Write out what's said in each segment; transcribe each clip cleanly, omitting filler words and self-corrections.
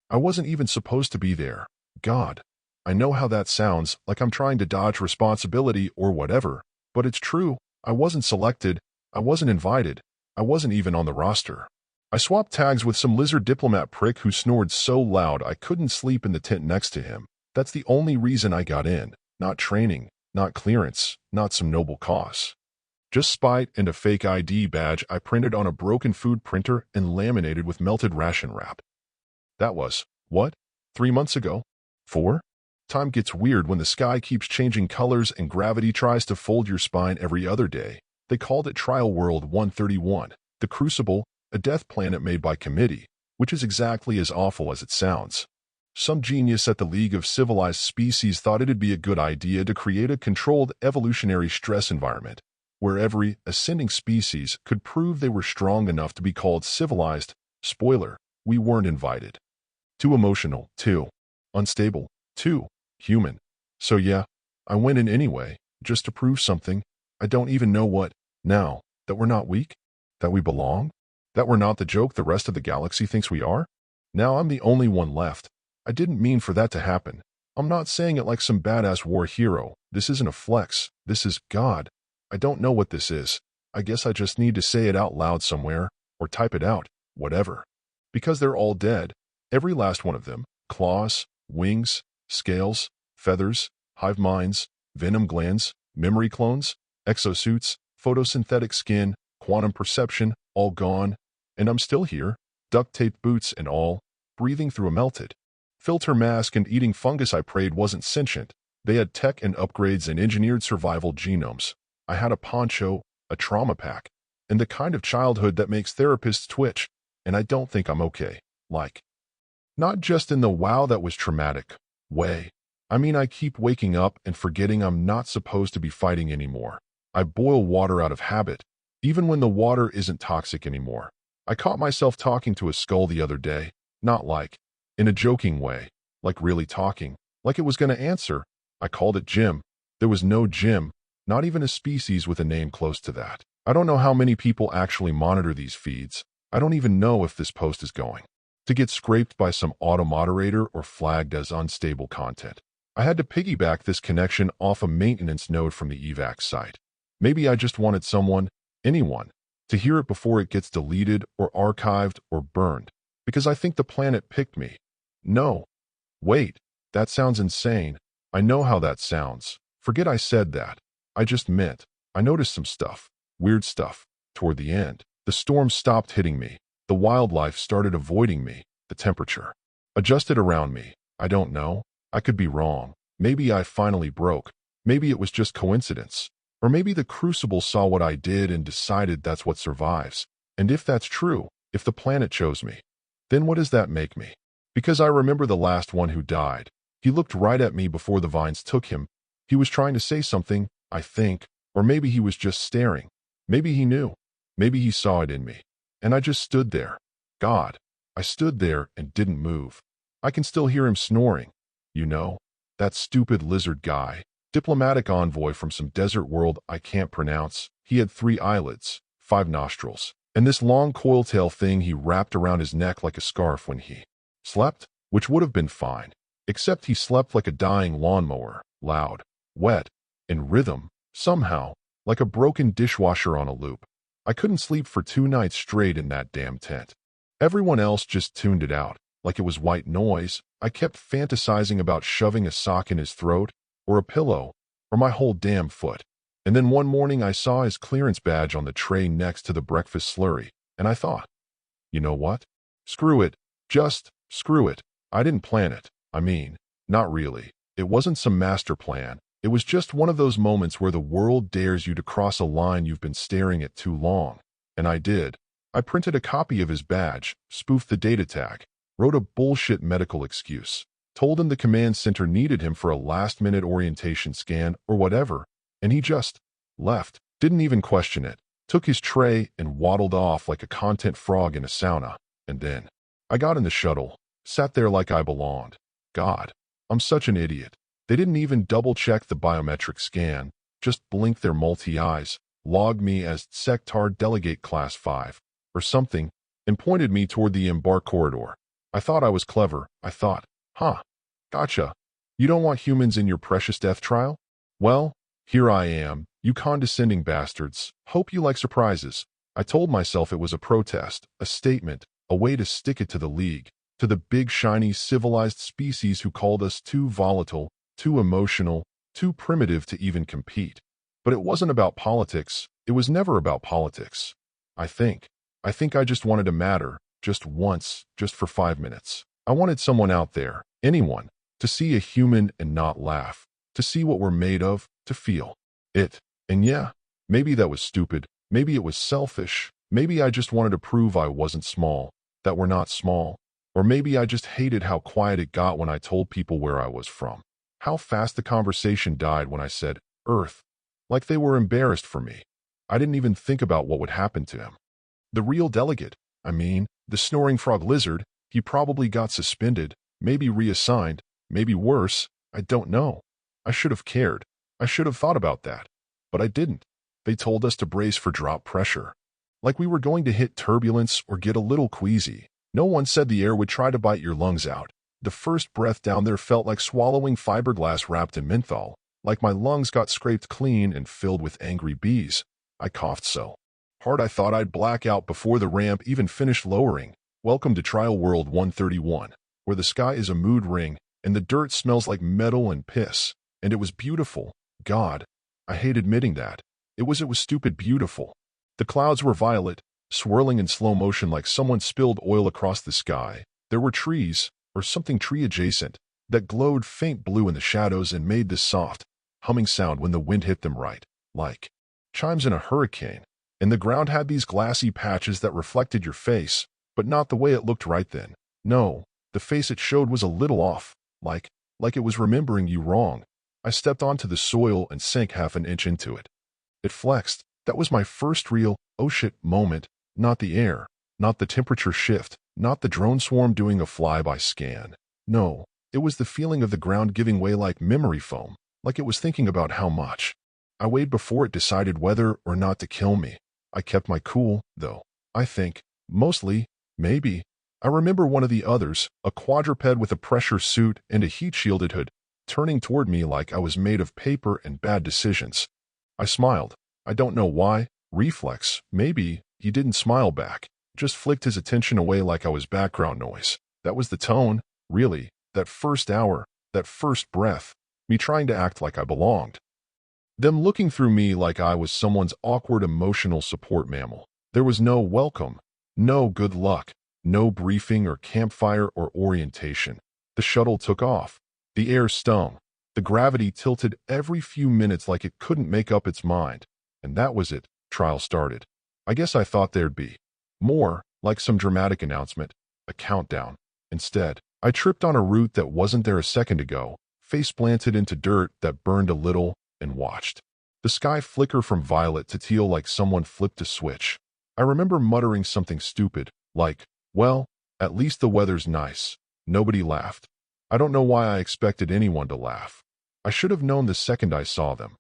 I wasn't even supposed to be there. God. I know how that sounds, like I'm trying to dodge responsibility or whatever, but it's true. I wasn't selected. I wasn't invited. I wasn't even on the roster. I swapped tags with some lizard diplomat prick who snored so loud I couldn't sleep in the tent next to him. That's the only reason I got in. Not training, not clearance, not some noble cause. Just spite and a fake ID badge I printed on a broken food printer and laminated with melted ration wrap. That was, what? 3 months ago? 4? Time gets weird when the sky keeps changing colors and gravity tries to fold your spine every other day. They called it Trial World 131, the Crucible, a death planet made by committee, which is exactly as awful as it sounds. Some genius at the League of Civilized Species thought it'd be a good idea to create a controlled evolutionary stress environment, where every ascending species could prove they were strong enough to be called civilized. Spoiler, we weren't invited. Too emotional, too unstable, too human. So yeah, I went in anyway, just to prove something. I don't even know what. Now, that we're not weak? That we belong? That we're not the joke the rest of the galaxy thinks we are? Now I'm the only one left. I didn't mean for that to happen. I'm not saying it like some badass war hero. This isn't a flex. This is God. I don't know what this is. I guess I just need to say it out loud somewhere, or type it out, whatever. Because they're all dead. Every last one of them. Claws, wings, scales, feathers, hive minds, venom glands, memory clones, exosuits, photosynthetic skin, quantum perception, all gone. And I'm still here, duct tape boots and all, breathing through a melted filter mask and eating fungus I prayed wasn't sentient. They had tech and upgrades and engineered survival genomes. I had a poncho, a trauma pack, and the kind of childhood that makes therapists twitch, and I don't think I'm okay. Like, not just in the wow that was traumatic way. I mean, I keep waking up and forgetting I'm not supposed to be fighting anymore. I boil water out of habit, even when the water isn't toxic anymore. I caught myself talking to a skull the other day, not like, in a joking way, like really talking, like it was going to answer. I called it Jim. There was no Jim, not even a species with a name close to that. I don't know how many people actually monitor these feeds. I don't even know if this post is going to get scraped by some auto-moderator or flagged as unstable content. I had to piggyback this connection off a maintenance node from the evac site. Maybe I just wanted someone, anyone, to hear it before it gets deleted or archived or burned, because I think the planet picked me. No. Wait, that sounds insane. I know how that sounds. Forget I said that. I just meant, I noticed some stuff, weird stuff, toward the end. The storm stopped hitting me. The wildlife started avoiding me. The temperature adjusted around me. I don't know. I could be wrong. Maybe I finally broke. Maybe it was just coincidence. Or maybe the Crucible saw what I did and decided that's what survives. And if that's true, if the planet chose me, then what does that make me? Because I remember the last one who died. He looked right at me before the vines took him. He was trying to say something, I think, or maybe he was just staring. Maybe he knew. Maybe he saw it in me. And I just stood there. God, I stood there and didn't move. I can still hear him snoring. You know, that stupid lizard guy, diplomatic envoy from some desert world I can't pronounce. He had 3 eyelids, 5 nostrils, and this long coil-tail thing he wrapped around his neck like a scarf when he slept, which would have been fine, except he slept like a dying lawnmower, loud, wet, in rhythm, somehow, like a broken dishwasher on a loop. I couldn't sleep for 2 nights straight in that damn tent. Everyone else just tuned it out, like it was white noise. I kept fantasizing about shoving a sock in his throat, or a pillow, or my whole damn foot. And then one morning I saw his clearance badge on the tray next to the breakfast slurry, and I thought, you know what? Screw it. Just screw it. I didn't plan it. I mean, not really. It wasn't some master plan. It was just one of those moments where the world dares you to cross a line you've been staring at too long. And I did. I printed a copy of his badge, spoofed the data tag, wrote a bullshit medical excuse, told him the command center needed him for a last-minute orientation scan or whatever, and he just left, didn't even question it, took his tray and waddled off like a content frog in a sauna. And then I got in the shuttle, sat there like I belonged. God, I'm such an idiot. They didn't even double-check the biometric scan, just blinked their multi-eyes, logged me as Sector Delegate Class 5, or something, and pointed me toward the embark corridor. I thought I was clever. I thought, huh, gotcha. You don't want humans in your precious death trial? Well, here I am, you condescending bastards. Hope you like surprises. I told myself it was a protest, a statement, a way to stick it to the League, to the big shiny civilized species who called us too volatile, too emotional, too primitive to even compete. But it wasn't about politics. It was never about politics. I think I just wanted to matter, just once, just for 5 minutes. I wanted someone out there, anyone, to see a human and not laugh, to see what we're made of, to feel it. And yeah, maybe that was stupid. Maybe it was selfish. Maybe I just wanted to prove I wasn't small, that we're not small. Or maybe I just hated how quiet it got when I told people where I was from. How fast the conversation died when I said, Earth. Like they were embarrassed for me. I didn't even think about what would happen to him. The real delegate, the snoring frog lizard, he probably got suspended, maybe reassigned, maybe worse, I don't know. I should have cared. I should have thought about that. But I didn't. They told us to brace for drop pressure. Like we were going to hit turbulence or get a little queasy. No one said the air would try to bite your lungs out. The first breath down there felt like swallowing fiberglass wrapped in menthol, like my lungs got scraped clean and filled with angry bees. I coughed so hard I thought I'd black out before the ramp even finished lowering. Welcome to Trial World 131, where the sky is a mood ring and the dirt smells like metal and piss. And it was beautiful. God, I hate admitting that. It was stupid beautiful. The clouds were violet, swirling in slow motion like someone spilled oil across the sky. There were trees, or something tree-adjacent, that glowed faint blue in the shadows and made this soft, humming sound when the wind hit them right, like chimes in a hurricane. And the ground had these glassy patches that reflected your face, but not the way it looked right then. No, the face it showed was a little off, like it was remembering you wrong. I stepped onto the soil and sank half an inch into it. It flexed. That was my first real, oh shit, moment. Not the air, not the temperature shift, not the drone swarm doing a flyby scan. No, it was the feeling of the ground giving way like memory foam, like it was thinking about how much. I weighed before it decided whether or not to kill me. I kept my cool, though. I think, mostly, maybe. I remember one of the others, a quadruped with a pressure suit and a heat-shielded hood, turning toward me like I was made of paper and bad decisions. I smiled. I don't know why. Reflex. Maybe he didn't smile back. Just flicked his attention away like I was background noise. That was the tone, really. That first hour, that first breath. Me trying to act like I belonged. Them looking through me like I was someone's awkward emotional support mammal. There was no welcome, no good luck, no briefing or campfire or orientation. The shuttle took off. The air stung. The gravity tilted every few minutes like it couldn't make up its mind. And that was it. Trial started. I guess I thought there'd be more, like some dramatic announcement, a countdown. Instead, I tripped on a route that wasn't there a second ago, face planted into dirt that burned a little, and watched the sky flicker from violet to teal like someone flipped a switch. I remember muttering something stupid, like, well, at least the weather's nice. Nobody laughed. I don't know why I expected anyone to laugh. I should have known the second I saw them.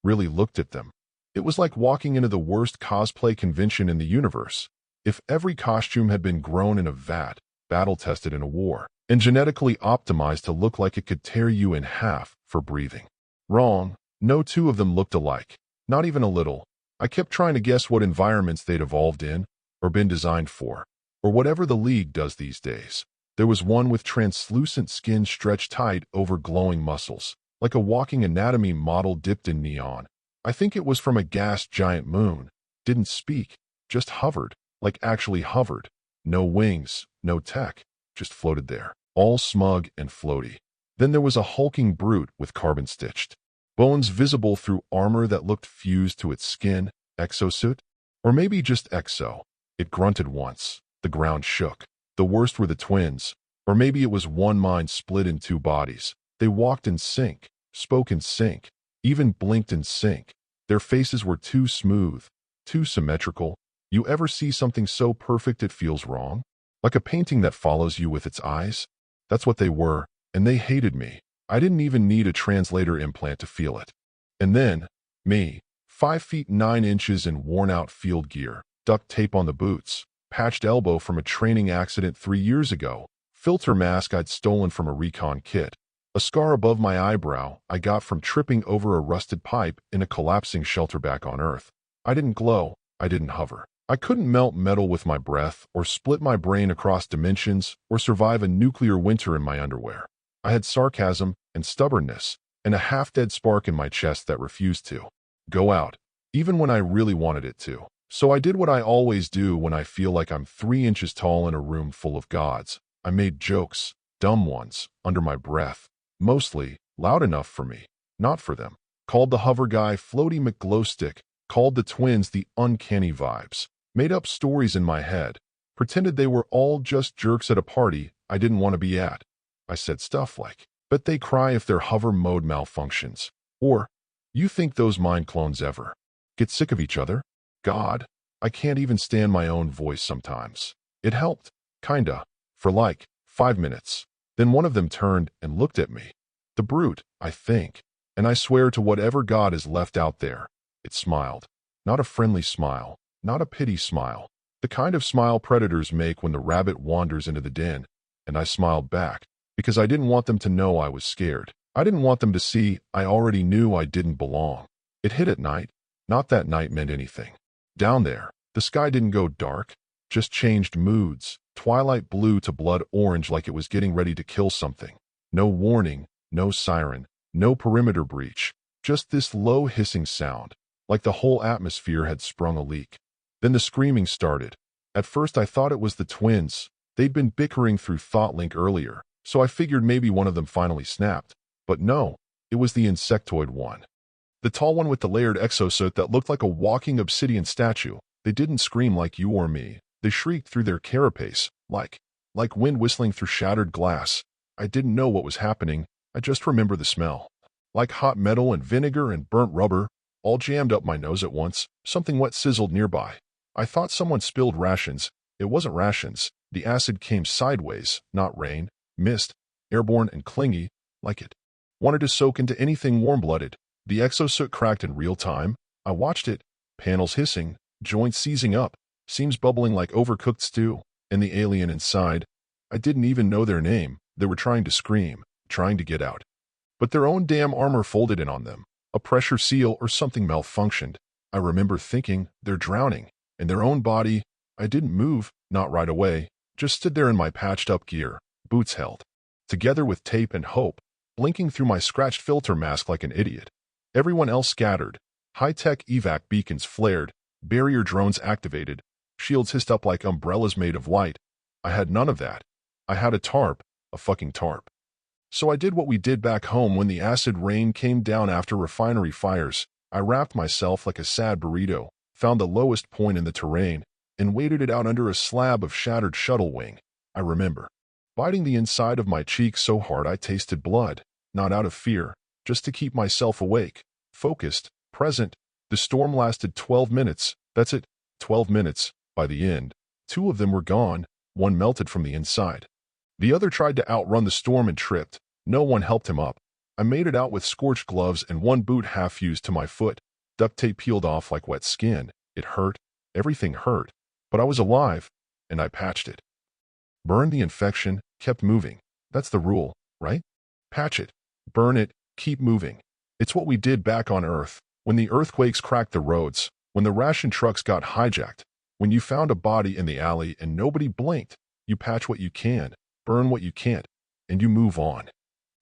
Really looked at them. It was like walking into the worst cosplay convention in the universe. If every costume had been grown in a vat, battle-tested in a war, and genetically optimized to look like it could tear you in half for breathing. Wrong. No two of them looked alike. Not even a little. I kept trying to guess what environments they'd evolved in, or been designed for, or whatever the League does these days. There was one with translucent skin stretched tight over glowing muscles, like a walking anatomy model dipped in neon. I think it was from a gas giant moon. Didn't speak, just hovered, like actually hovered. No wings, no tech, just floated there, all smug and floaty. Then there was a hulking brute with carbon-stitched bones visible through armor that looked fused to its skin, exosuit? Or maybe just exo. It grunted once. The ground shook. The worst were the twins. Or maybe it was one mind split in two bodies. They walked in sync, spoke in sync, even blinked in sync. Their faces were too smooth, too symmetrical. You ever see something so perfect it feels wrong? Like a painting that follows you with its eyes? That's what they were, and they hated me. I didn't even need a translator implant to feel it. And then, me, 5 feet 9 inches in worn-out field gear, duct tape on the boots, patched elbow from a training accident 3 years ago, filter mask I'd stolen from a recon kit, a scar above my eyebrow I got from tripping over a rusted pipe in a collapsing shelter back on Earth. I didn't glow, I didn't hover. I couldn't melt metal with my breath, or split my brain across dimensions, or survive a nuclear winter in my underwear. I had sarcasm and stubbornness, and a half-dead spark in my chest that refused to go out, even when I really wanted it to. So I did what I always do when I feel like I'm 3 inches tall in a room full of gods. I made jokes, dumb ones, under my breath. Mostly, loud enough for me, not for them. Called the hover guy Floaty McGlowstick, called the twins the uncanny vibes. Made up stories in my head. Pretended they were all just jerks at a party I didn't want to be at. I said stuff like, bet they cry if their hover mode malfunctions. Or, you think those mind clones ever get sick of each other? God, I can't even stand my own voice sometimes. It helped, kinda, for like 5 minutes. Then one of them turned and looked at me. The brute, I think. And I swear to whatever God is left out there, it smiled. Not a friendly smile, not a pity smile. The kind of smile predators make when the rabbit wanders into the den. And I smiled back, because I didn't want them to know I was scared. I didn't want them to see I already knew I didn't belong. It hit at night. Not that night meant anything. Down there, the sky didn't go dark, just changed moods. Twilight blue to blood orange like it was getting ready to kill something. No warning, no siren, no perimeter breach, just this low hissing sound, like the whole atmosphere had sprung a leak. Then the screaming started. At first I thought it was the twins. They'd been bickering through ThoughtLink earlier, so I figured maybe one of them finally snapped. But no, it was the insectoid one. The tall one with the layered exosuit that looked like a walking obsidian statue. They didn't scream like you or me. They shrieked through their carapace, like wind whistling through shattered glass. I didn't know what was happening, I just remember the smell. Like hot metal and vinegar and burnt rubber, all jammed up my nose at once. Something wet sizzled nearby. I thought someone spilled rations. It wasn't rations. The acid came sideways, not rain, mist, airborne and clingy, like it wanted to soak into anything warm-blooded. The exosuit cracked in real time. I watched it, panels hissing, joints seizing up, seams bubbling like overcooked stew, and the alien inside. I didn't even know their name. They were trying to scream, trying to get out. But their own damn armor folded in on them. A pressure seal or something malfunctioned. I remember thinking, they're drowning. And their own body, I didn't move, not right away, just stood there in my patched-up gear, boots held together with tape and hope, blinking through my scratched filter mask like an idiot. Everyone else scattered. High-tech evac beacons flared, barrier drones activated, shields hissed up like umbrellas made of light. I had none of that. I had a tarp, a fucking tarp. So I did what we did back home when the acid rain came down after refinery fires. I wrapped myself like a sad burrito, found the lowest point in the terrain, and waded it out under a slab of shattered shuttle wing. I remember biting the inside of my cheek so hard I tasted blood, not out of fear, just to keep myself awake, focused, present. The storm lasted 12 minutes. That's it, 12 minutes. By the end, 2 of them were gone, one melted from the inside. The other tried to outrun the storm and tripped. No one helped him up. I made it out with scorched gloves and one boot half fused to my foot. Duct tape peeled off like wet skin. It hurt. Everything hurt. But I was alive, and I patched it. Burned the infection, kept moving. That's the rule, right? Patch it. Burn it. Keep moving. It's what we did back on Earth, when the earthquakes cracked the roads, when the ration trucks got hijacked, when you found a body in the alley and nobody blinked. You patch what you can, burn what you can't, and you move on.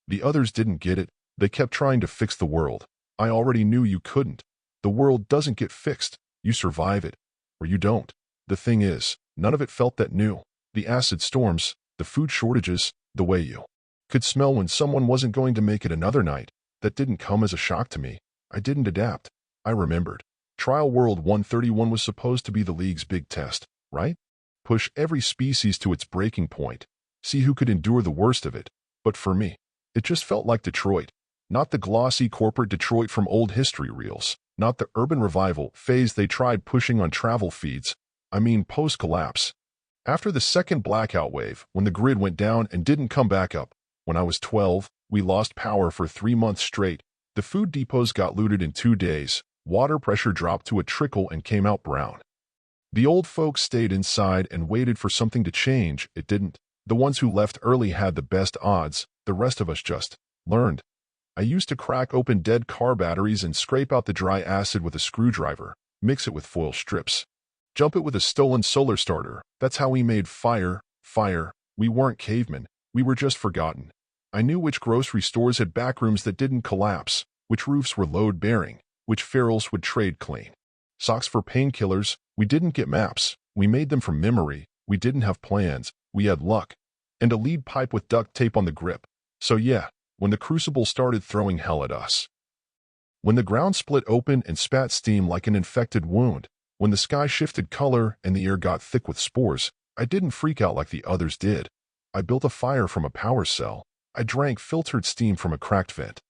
The others didn't get it. They kept trying to fix the world. I already knew you couldn't. The world doesn't get fixed. You survive it, or you don't. The thing is, none of it felt that new. The acid storms, the food shortages, the way you could smell when someone wasn't going to make it another night. That didn't come as a shock to me. I didn't adapt. I remembered. Trial World 131 was supposed to be the League's big test, right? Push every species to its breaking point. See who could endure the worst of it. But for me, it just felt like Detroit. Not the glossy corporate Detroit from old history reels. Not the urban revival phase they tried pushing on travel feeds. I mean post-collapse. After the second blackout wave, when the grid went down and didn't come back up, when I was 12, we lost power for 3 months straight. The food depots got looted in 2 days. Water pressure dropped to a trickle and came out brown. The old folks stayed inside and waited for something to change. It didn't. The ones who left early had the best odds. The rest of us just learned. I used to crack open dead car batteries and scrape out the dry acid with a screwdriver, mix it with foil strips, jump it with a stolen solar starter. That's how we made fire. We weren't cavemen. We were just forgotten. I knew which grocery stores had back rooms that didn't collapse, which roofs were load-bearing, which ferals would trade clean socks for painkillers. We didn't get maps. We made them from memory. We didn't have plans. We had luck. And a lead pipe with duct tape on the grip. So yeah, when the Crucible started throwing hell at us. When the ground split open and spat steam like an infected wound. When the sky shifted color and the air got thick with spores, I didn't freak out like the others did. I built a fire from a power cell. I drank filtered steam from a cracked vent.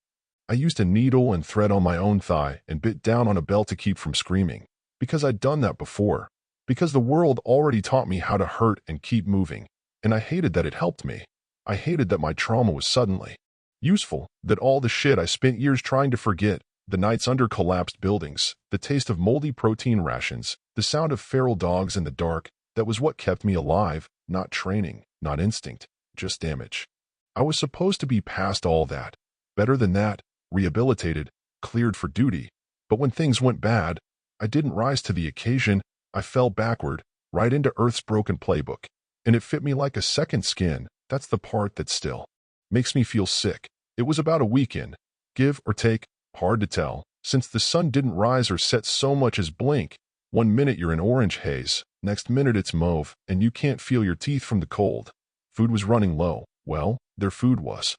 I used a needle and thread on my own thigh and bit down on a bell to keep from screaming. Because I'd done that before. Because the world already taught me how to hurt and keep moving. And I hated that it helped me. I hated that my trauma was suddenly useful, that all the shit I spent years trying to forget, the nights under collapsed buildings, the taste of moldy protein rations, the sound of feral dogs in the dark, that was what kept me alive, not training, not instinct, just damage. I was supposed to be past all that. Better than that, rehabilitated, cleared for duty. But when things went bad, I didn't rise to the occasion. I fell backward, right into Earth's broken playbook. And it fit me like a second skin. That's the part that still makes me feel sick. It was about a weekend. Give or take, hard to tell, since the sun didn't rise or set so much as blink. One minute you're in orange haze, next minute it's mauve, and you can't feel your teeth from the cold. Food was running low. Well, their food was.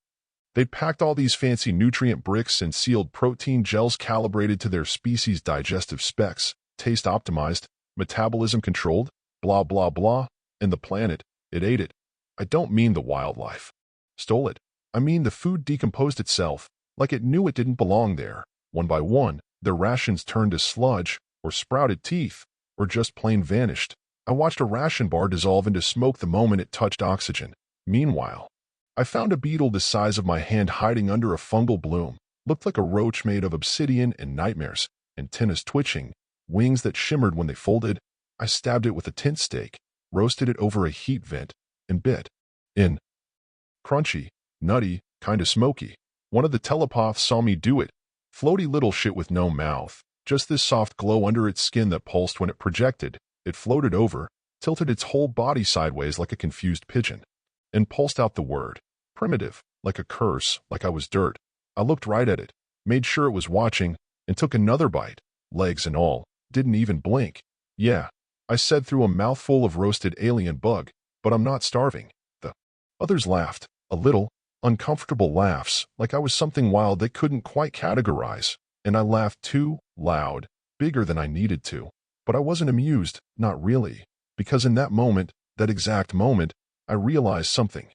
They'd packed all these fancy nutrient bricks and sealed protein gels calibrated to their species' digestive specs, taste optimized, metabolism controlled, blah blah blah, and the planet, it ate it. I don't mean the wildlife stole it. I mean the food decomposed itself, like it knew it didn't belong there. One by one, their rations turned to sludge, or sprouted teeth, or just plain vanished. I watched a ration bar dissolve into smoke the moment it touched oxygen. Meanwhile, I found a beetle the size of my hand hiding under a fungal bloom. Looked like a roach made of obsidian and nightmares, antennas twitching, wings that shimmered when they folded. I stabbed it with a tent stake, roasted it over a heat vent, and bit in. Crunchy, nutty, kinda smoky. One of the telepaths saw me do it. Floaty little shit with no mouth. Just this soft glow under its skin that pulsed when it projected. It floated over, tilted its whole body sideways like a confused pigeon, and pulsed out the word. Primitive, like a curse, like I was dirt. I looked right at it, made sure it was watching, and took another bite, legs and all, didn't even blink. Yeah, I said through a mouthful of roasted alien bug, but I'm not starving. The others laughed, a little, uncomfortable laughs, like I was something wild they couldn't quite categorize, and I laughed too, loud, bigger than I needed to. But I wasn't amused, not really, because in that moment, that exact moment, I realized something.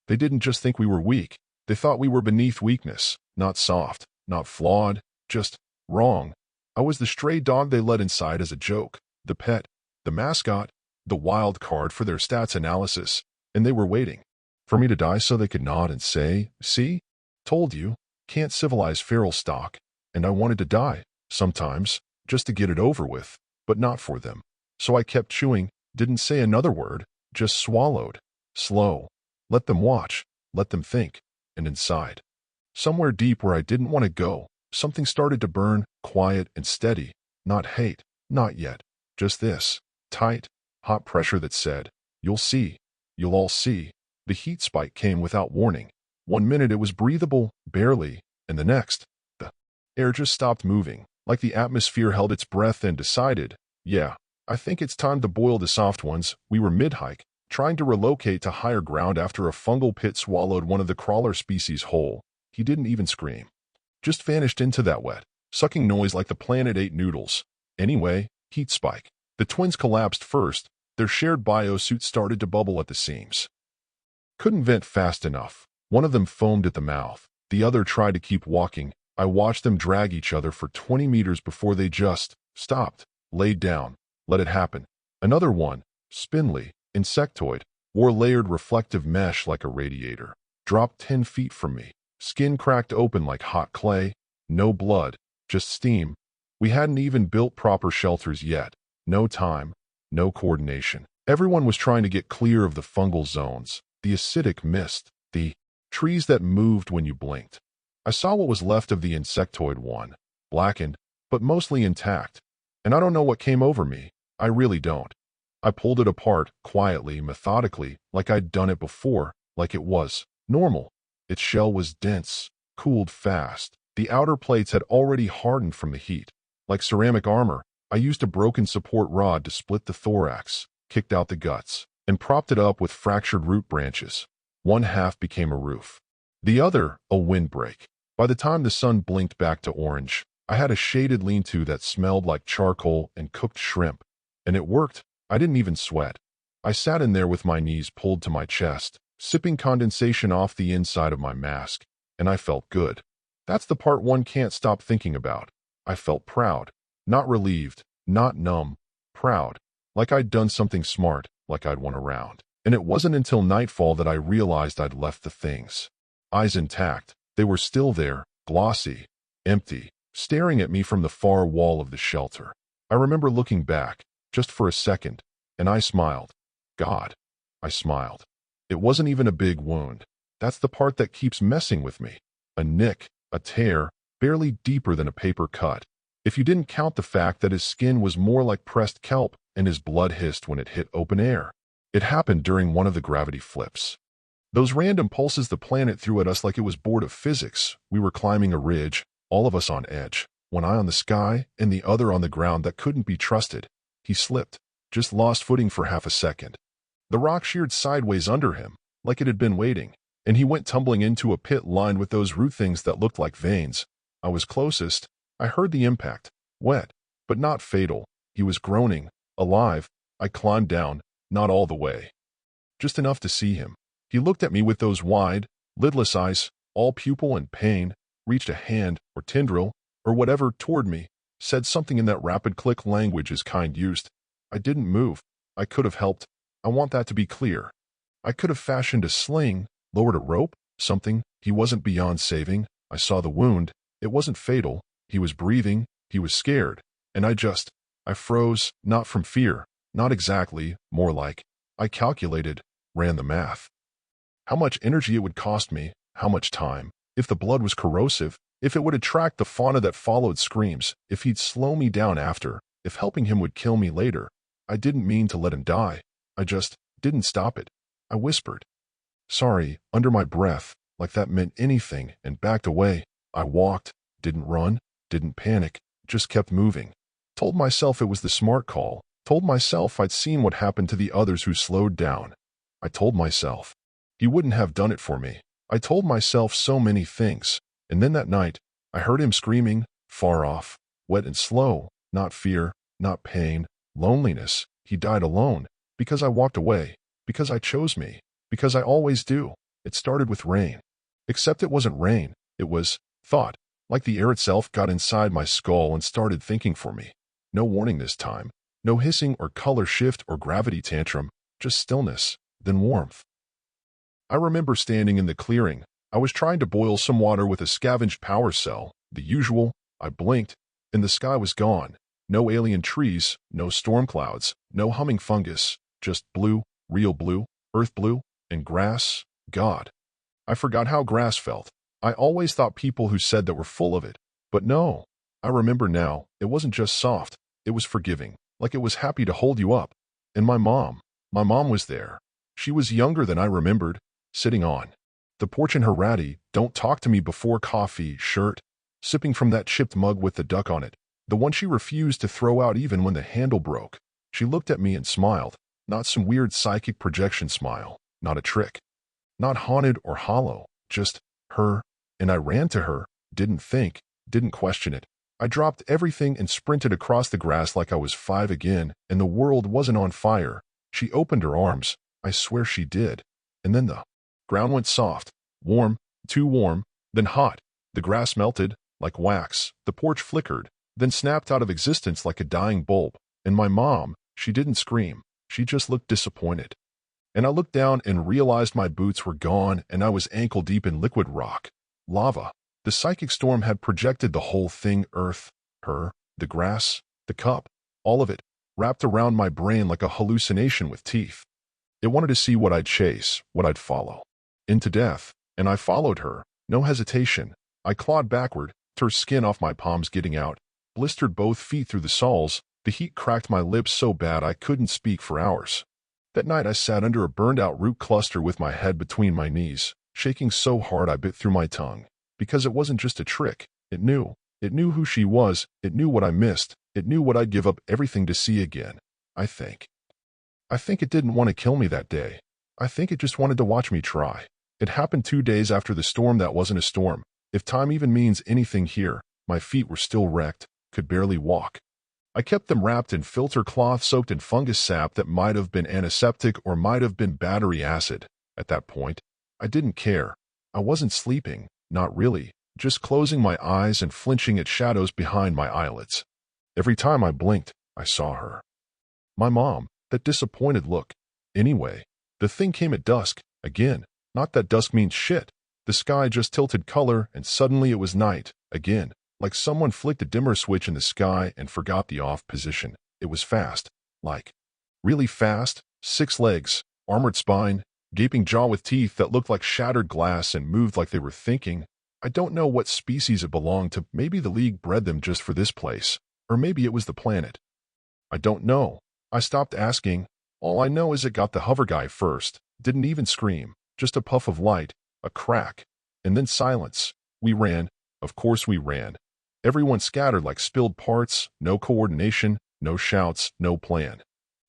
They didn't just think we were weak. They thought we were beneath weakness, not soft, not flawed, just wrong. I was the stray dog they let inside as a joke, the pet, the mascot, the wild card for their stats analysis, and they were waiting for me to die so they could nod and say, "See? Told you, can't civilize feral stock." And I wanted to die, sometimes, just to get it over with, but not for them. So I kept chewing, didn't say another word, just swallowed, slow. Let them watch, let them think, and inside, somewhere deep where I didn't want to go, something started to burn, quiet and steady, not hate, not yet, just this, tight, hot pressure that said, "You'll see, you'll all see." The heat spike came without warning. 1 minute it was breathable, barely, and the next, the air just stopped moving, like the atmosphere held its breath and decided, yeah, I think it's time to boil the soft ones. We were mid-hike, trying to relocate to higher ground after a fungal pit swallowed one of the crawler species whole. He didn't even scream. Just vanished into that wet, sucking noise like the planet ate noodles. Anyway, heat spike. The twins collapsed first. Their shared biosuit started to bubble at the seams. Couldn't vent fast enough. One of them foamed at the mouth. The other tried to keep walking. I watched them drag each other for 20 meters before they just stopped, laid down, let it happen. Another one, spindly, insectoid, wore layered reflective mesh like a radiator, dropped 10 feet from me, skin cracked open like hot clay, no blood, just steam. We hadn't even built proper shelters yet, no time. no coordination. Everyone was trying to get clear of the fungal zones, the acidic mist, the trees that moved when you blinked. I saw what was left of the insectoid one, blackened, but mostly intact. And I don't know what came over me. I really don't. I pulled it apart, quietly, methodically, like I'd done it before, like it was normal. Its shell was dense, cooled fast. The outer plates had already hardened from the heat. Like ceramic armor, I used a broken support rod to split the thorax, kicked out the guts, and propped it up with fractured root branches. One half became a roof. The other, a windbreak. By the time the sun blinked back to orange, I had a shaded lean-to that smelled like charcoal and cooked shrimp. And it worked. I didn't even sweat. I sat in there with my knees pulled to my chest, sipping condensation off the inside of my mask, and I felt good. That's the part one can't stop thinking about. I felt proud. Not relieved, not numb. Proud. Like I'd done something smart, like I'd won a round. And it wasn't until nightfall that I realized I'd left the things. Eyes intact. They were still there, glossy, empty, staring at me from the far wall of the shelter. I remember looking back, just for a second, and I smiled. God. I smiled. It wasn't even a big wound. That's the part that keeps messing with me. A nick, a tear, barely deeper than a paper cut. If you didn't count the fact that his skin was more like pressed kelp and his blood hissed when it hit open air. It happened during one of the gravity flips. Those random pulses the planet threw at us like it was bored of physics. We were climbing a ridge, all of us on edge, one eye on the sky and the other on the ground that couldn't be trusted. He slipped, just lost footing for half a second. The rock sheared sideways under him, like it had been waiting, and he went tumbling into a pit lined with those root things that looked like veins. I was closest. I heard the impact. Wet, but not fatal. He was groaning, alive. I climbed down, not all the way. Just enough to see him. He looked at me with those wide, lidless eyes, all pupil and pain, reached a hand, or tendril, or whatever, toward me, said something in that rapid click language his kind used. I didn't move. I could have helped. I want that to be clear. I could have fashioned a sling, lowered a rope, something. He wasn't beyond saving. I saw the wound. It wasn't fatal. He was breathing. He was scared. And I froze, not from fear. Not exactly, more like, I calculated, ran the math. How much energy it would cost me, how much time, if the blood was corrosive, if it would attract the fauna that followed screams, if he'd slow me down after, if helping him would kill me later. I didn't mean to let him die. I just didn't stop it. I whispered, sorry, under my breath, like that meant anything, and backed away. I walked, didn't run, didn't panic, just kept moving. Told myself it was the smart call. Told myself I'd seen what happened to the others who slowed down. I told myself he wouldn't have done it for me. I told myself so many things. And then that night, I heard him screaming, far off, wet and slow, not fear, not pain, loneliness. He died alone, because I walked away, because I chose me, because I always do. It started with rain. Except it wasn't rain, it was thought, like the air itself got inside my skull and started thinking for me. No warning this time, no hissing or color shift or gravity tantrum, just stillness, then warmth. I remember standing in the clearing. I was trying to boil some water with a scavenged power cell, the usual. I blinked, and the sky was gone. No alien trees, no storm clouds, no humming fungus, just blue, real blue, earth blue, and grass. God. I forgot how grass felt. I always thought people who said that were full of it. But no. I remember now, it wasn't just soft. It was forgiving, like it was happy to hold you up. And my mom was there. She was younger than I remembered, sitting on the porch in her ratty, don't talk to me before coffee shirt, sipping from that chipped mug with the duck on it, the one she refused to throw out even when the handle broke. She looked at me and smiled, not some weird psychic projection smile, not a trick, not haunted or hollow, just her, and I ran to her, didn't think, didn't question it. I dropped everything and sprinted across the grass like I was 5 again, and the world wasn't on fire. She opened her arms, I swear she did, and then the ground went soft, warm, too warm, then hot. The grass melted, like wax, the porch flickered, then snapped out of existence like a dying bulb. And my mom, she didn't scream, she just looked disappointed. And I looked down and realized my boots were gone and I was ankle deep in liquid rock. Lava. The psychic storm had projected the whole thing, earth, her, the grass, the cup, all of it, wrapped around my brain like a hallucination with teeth. It wanted to see what I'd chase, what I'd follow. Into death, and I followed her, no hesitation. I clawed backward, tore skin off my palms getting out, blistered both feet through the soles. The heat cracked my lips so bad I couldn't speak for hours. That night I sat under a burned-out root cluster with my head between my knees, shaking so hard I bit through my tongue. Because it wasn't just a trick. It knew. It knew who she was. It knew what I missed. It knew what I'd give up everything to see again. I think it didn't want to kill me that day. I think it just wanted to watch me try. It happened 2 days after the storm that wasn't a storm. If time even means anything here, my feet were still wrecked, could barely walk. I kept them wrapped in filter cloth soaked in fungus sap that might have been antiseptic or might have been battery acid. At that point, I didn't care. I wasn't sleeping, not really, just closing my eyes and flinching at shadows behind my eyelids. Every time I blinked, I saw her. My mom, that disappointed look. Anyway, the thing came at dusk, again. Not that dusk means shit. The sky just tilted color and suddenly it was night, again. Like someone flicked a dimmer switch in the sky and forgot the off position. It was fast. Like, really fast. 6 legs, armored spine, gaping jaw with teeth that looked like shattered glass and moved like they were thinking. I don't know what species it belonged to. Maybe the League bred them just for this place. Or maybe it was the planet. I don't know. I stopped asking. All I know is it got the hover guy first. Didn't even scream. Just a puff of light, a crack, and then silence. We ran. Of course we ran. Everyone scattered like spilled parts, no coordination, no shouts, no plan.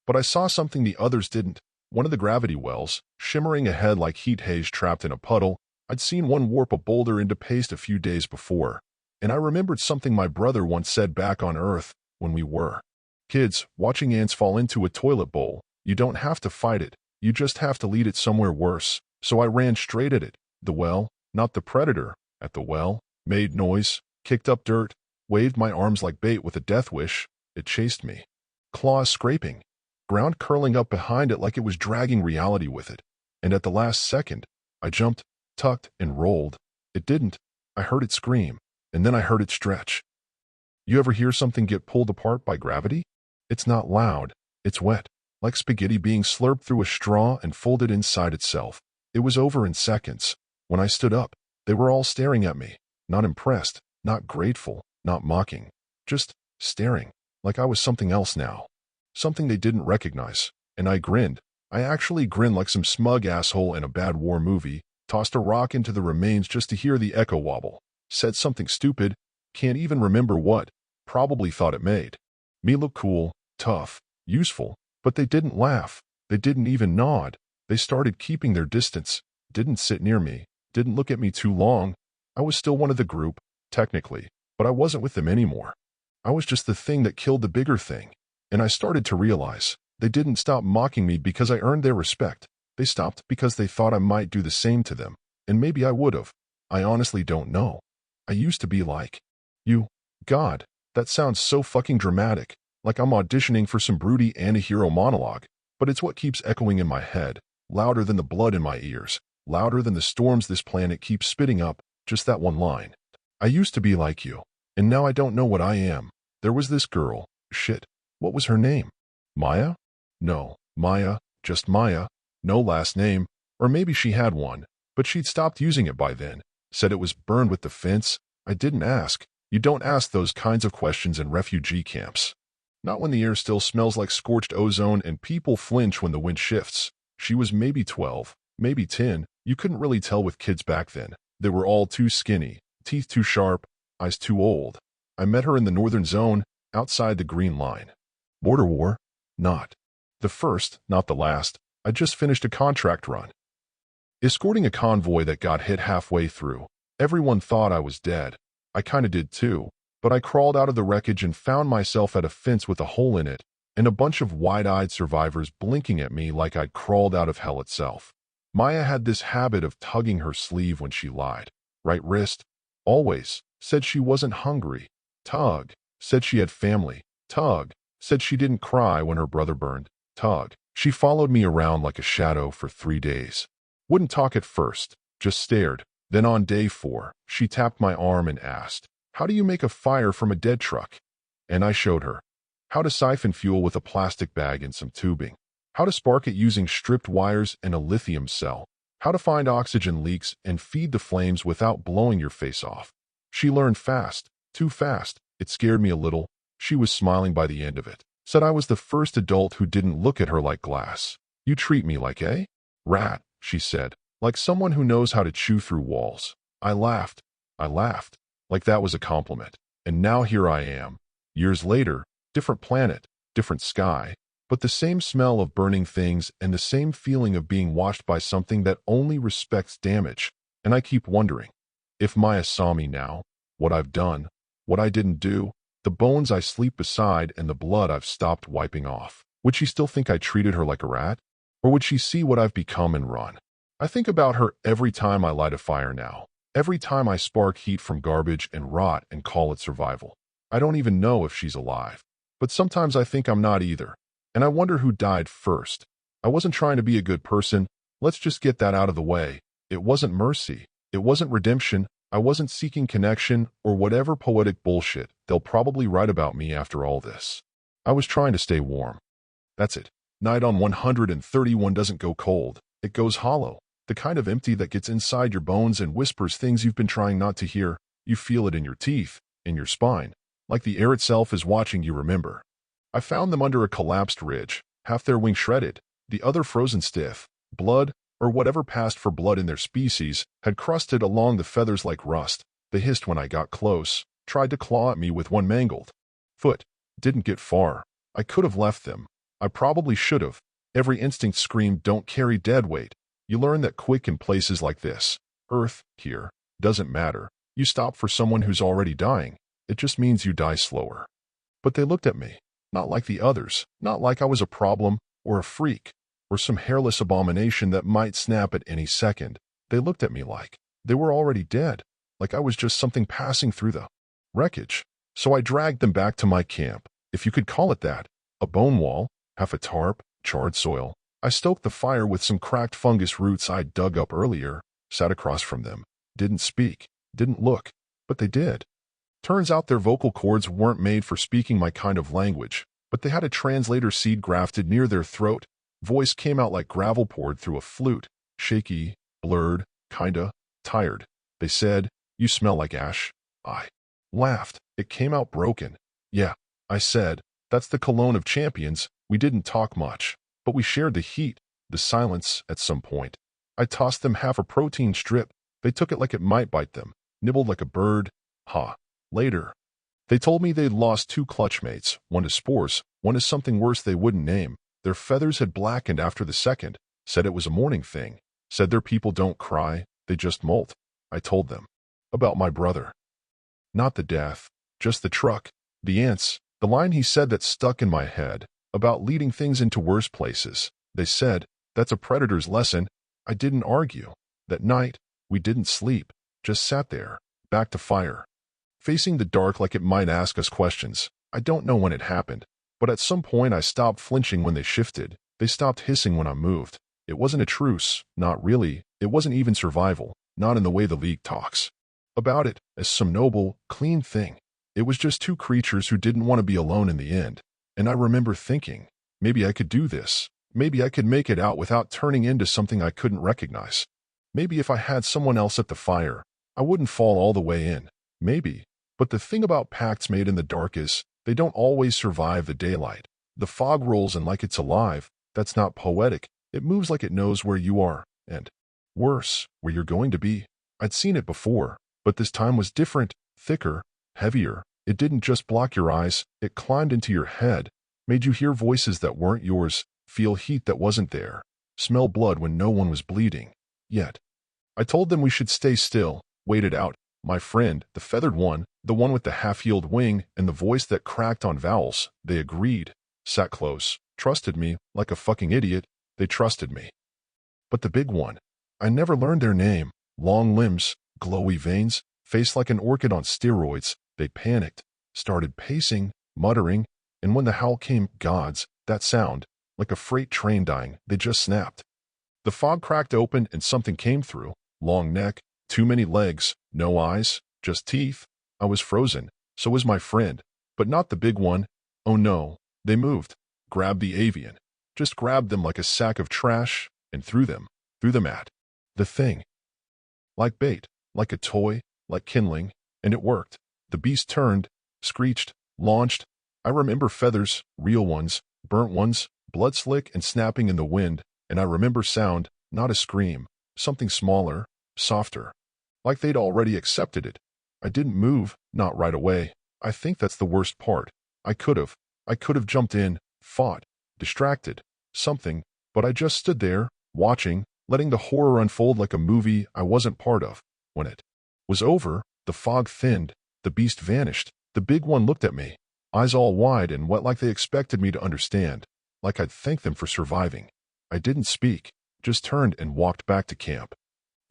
But I saw something the others didn't. One of the gravity wells, shimmering ahead like heat haze trapped in a puddle. I'd seen one warp a boulder into paste a few days before. And I remembered something my brother once said back on Earth when we were kids, watching ants fall into a toilet bowl. You don't have to fight it. You just have to lead it somewhere worse. So I ran straight at it. The well, not the predator. At the well, made noise, kicked up dirt, waved my arms like bait with a death wish. It chased me. Claws scraping. Ground curling up behind it like it was dragging reality with it. And at the last second, I jumped, tucked, and rolled. It didn't. I heard it scream. And then I heard it stretch. You ever hear something get pulled apart by gravity? It's not loud. It's wet. Like spaghetti being slurped through a straw and folded inside itself. It was over in seconds. When I stood up, they were all staring at me. Not impressed, not grateful, not mocking. Just staring, like I was something else now. Something they didn't recognize. And I grinned. I actually grinned like some smug asshole in a bad war movie. Tossed a rock into the remains just to hear the echo wobble. Said something stupid. Can't even remember what. Probably thought it made me look cool, tough, useful. But they didn't laugh. They didn't even nod. They started keeping their distance. Didn't sit near me. Didn't look at me too long. I was still one of the group, technically, but I wasn't with them anymore. I was just the thing that killed the bigger thing. And I started to realize they didn't stop mocking me because I earned their respect. They stopped because they thought I might do the same to them. And maybe I would have. I honestly don't know. I used to be like, you, God, that sounds so fucking dramatic. Like I'm auditioning for some broody anti-hero monologue, but it's what keeps echoing in my head, louder than the blood in my ears, louder than the storms this planet keeps spitting up, just that one line. I used to be like you, and now I don't know what I am. There was this girl, shit, what was her name? Maya? No, Maya, just Maya, no last name, or maybe she had one, but she'd stopped using it by then, said it was burned with the fence. I didn't ask. You don't ask those kinds of questions in refugee camps. Not when the air still smells like scorched ozone and people flinch when the wind shifts. She was maybe 12, maybe 10. You couldn't really tell with kids back then. They were all too skinny, teeth too sharp, eyes too old. I met her in the northern zone, outside the green line. Border war? Not. The first, not the last. I just finished a contract run. Escorting a convoy that got hit halfway through. Everyone thought I was dead. I kinda did too. But I crawled out of the wreckage and found myself at a fence with a hole in it, and a bunch of wide-eyed survivors blinking at me like I'd crawled out of hell itself. Maya had this habit of tugging her sleeve when she lied. Right wrist. Always. Said she wasn't hungry. Tug. Said she had family. Tug. Said she didn't cry when her brother burned. Tug. She followed me around like a shadow for 3 days. Wouldn't talk at first. Just stared. Then on day 4, she tapped my arm and asked, "How do you make a fire from a dead truck?" And I showed her. how to siphon fuel with a plastic bag and some tubing, how to spark it using stripped wires and a lithium cell, how to find oxygen leaks and feed the flames without blowing your face off. She learned fast, too fast. It scared me a little. She was smiling by the end of it. Said I was the first adult who didn't look at her like glass. You treat me like a rat, she said, like someone who knows how to chew through walls. I laughed, like that was a compliment. And now here I am. Years later, different planet, different sky, but the same smell of burning things and the same feeling of being watched by something that only respects damage. And I keep wondering, if Maya saw me now, what I've done, what I didn't do, the bones I sleep beside and the blood I've stopped wiping off, would she still think I treated her like a rat? Or would she see what I've become and run? I think about her every time I light a fire now, every time I spark heat from garbage and rot and call it survival. I don't even know if she's alive. But sometimes I think I'm not either. And I wonder who died first. I wasn't trying to be a good person. Let's just get that out of the way. It wasn't mercy. It wasn't redemption. I wasn't seeking connection or whatever poetic bullshit they'll probably write about me after all this. I was trying to stay warm. That's it. Night on 131 doesn't go cold. It goes hollow. The kind of empty that gets inside your bones and whispers things you've been trying not to hear. You feel it in your teeth, in your spine, like the air itself is watching you remember. I found them under a collapsed ridge, half their wing shredded, the other frozen stiff. Blood, or whatever passed for blood in their species, had crusted along the feathers like rust. They hissed when I got close, tried to claw at me with one mangled foot. Didn't get far. I could have left them. I probably should have. Every instinct screamed, don't carry dead weight. You learn that quick in places like this. Earth, here, doesn't matter. You stop for someone who's already dying. It just means you die slower. But they looked at me, not like the others, not like I was a problem or a freak or some hairless abomination that might snap at any second. They looked at me like they were already dead, like I was just something passing through the wreckage. So I dragged them back to my camp, if you could call it that, a bone wall, half a tarp, charred soil. I stoked the fire with some cracked fungus roots I'd dug up earlier, sat across from them, didn't speak, didn't look, but they did. Turns out their vocal cords weren't made for speaking my kind of language, but they had a translator seed grafted near their throat. Voice came out like gravel poured through a flute, shaky, blurred, kinda, tired. They said, you smell like ash. I laughed. It came out broken. Yeah, I said, that's the cologne of champions. We didn't talk much, but we shared the heat, the silence at some point. I tossed them half a protein strip. They took it like it might bite them, nibbled like a bird. Later, they told me they'd lost 2 clutchmates, one to spores, one to something worse they wouldn't name. Their feathers had blackened after the second, said it was a morning thing, said their people don't cry, they just molt. I told them about my brother. Not the death, just the truck, the ants, the line he said that stuck in my head, about leading things into worse places. They said, that's a predator's lesson. I didn't argue. That night, we didn't sleep, just sat there, back to fire, facing the dark like it might ask us questions. I don't know when it happened, but at some point I stopped flinching when they shifted. They stopped hissing when I moved. It wasn't a truce, not really. It wasn't even survival, not in the way the League talks about it as some noble, clean thing. It was just 2 creatures who didn't want to be alone in the end. And I remember thinking, maybe I could do this. Maybe I could make it out without turning into something I couldn't recognize. Maybe if I had someone else at the fire, I wouldn't fall all the way in. Maybe. But the thing about pacts made in the dark is, they don't always survive the daylight. The fog rolls in like it's alive. That's not poetic. It moves like it knows where you are, and, worse, where you're going to be. I'd seen it before, but this time was different, thicker, heavier. It didn't just block your eyes, it climbed into your head, made you hear voices that weren't yours, feel heat that wasn't there, smell blood when no one was bleeding. Yet. I told them we should stay still, wait it out. My friend, the feathered one, the one with the half-healed wing and the voice that cracked on vowels, they agreed, sat close, trusted me, like a fucking idiot, they trusted me. But the big one, I never learned their name, long limbs, glowy veins, face like an orchid on steroids, they panicked, started pacing, muttering, and when the howl came, gods, that sound, like a freight train dying, they just snapped. The fog cracked open and something came through, long neck, too many legs, no eyes, just teeth. I was frozen, so was my friend, but not the big one. Oh no, They moved, grabbed the avian, just grabbed them like a sack of trash, and threw them at the thing. Like bait, like a toy, like kindling, and it worked. The beast turned, screeched, launched. I remember feathers, real ones, burnt ones, blood slick and snapping in the wind, and I remember sound, not a scream, something smaller, softer. Like they'd already accepted it. I didn't move, not right away. I think that's the worst part. I could have jumped in, fought, distracted, something, but I just stood there, watching, letting the horror unfold like a movie I wasn't part of. When it was over, the fog thinned, the beast vanished. The big one looked at me, eyes all wide and wet like they expected me to understand, like I'd thank them for surviving. I didn't speak, just turned and walked back to camp.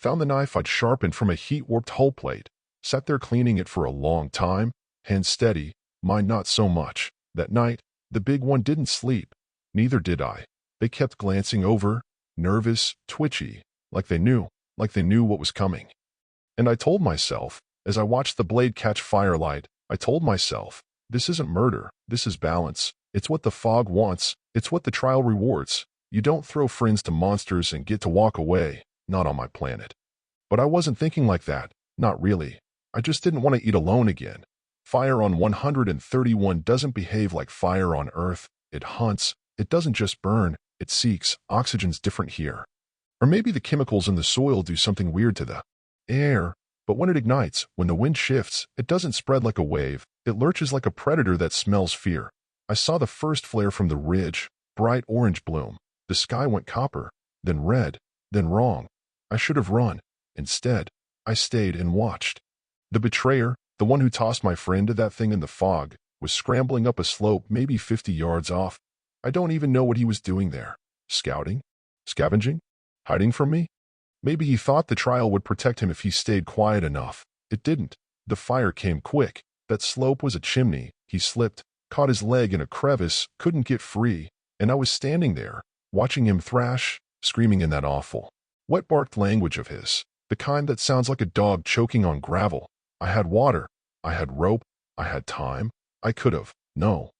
Found the knife I'd sharpened from a heat-warped hull plate, sat there cleaning it for a long time, hands steady, mind not so much. That night, the big one didn't sleep. Neither did I. They kept glancing over, nervous, twitchy, like they knew what was coming. And I told myself, as I watched the blade catch firelight, I told myself, this isn't murder, this is balance. It's what the fog wants, it's what the trial rewards. You don't throw friends to monsters and get to walk away, not on my planet. But I wasn't thinking like that, not really. I just didn't want to eat alone again. Fire on 131 doesn't behave like fire on Earth. It hunts, it doesn't just burn, it seeks. Oxygen's different here. Or maybe the chemicals in the soil do something weird to the air. But when it ignites, when the wind shifts, it doesn't spread like a wave. It lurches like a predator that smells fear. I saw the first flare from the ridge, bright orange bloom. The sky went copper, then red, then wrong. I should have run. Instead, I stayed and watched. The betrayer, the one who tossed my friend to that thing in the fog, was scrambling up a slope maybe 50 yards off. I don't even know what he was doing there. Scouting? Scavenging? Hiding from me? Maybe he thought the trial would protect him if he stayed quiet enough. It didn't. The fire came quick. That slope was a chimney. He slipped, caught his leg in a crevice, couldn't get free, and I was standing there, watching him thrash, screaming in that awful, wet-barked language of his, the kind that sounds like a dog choking on gravel. I had water, I had rope, I had time. I could have. No,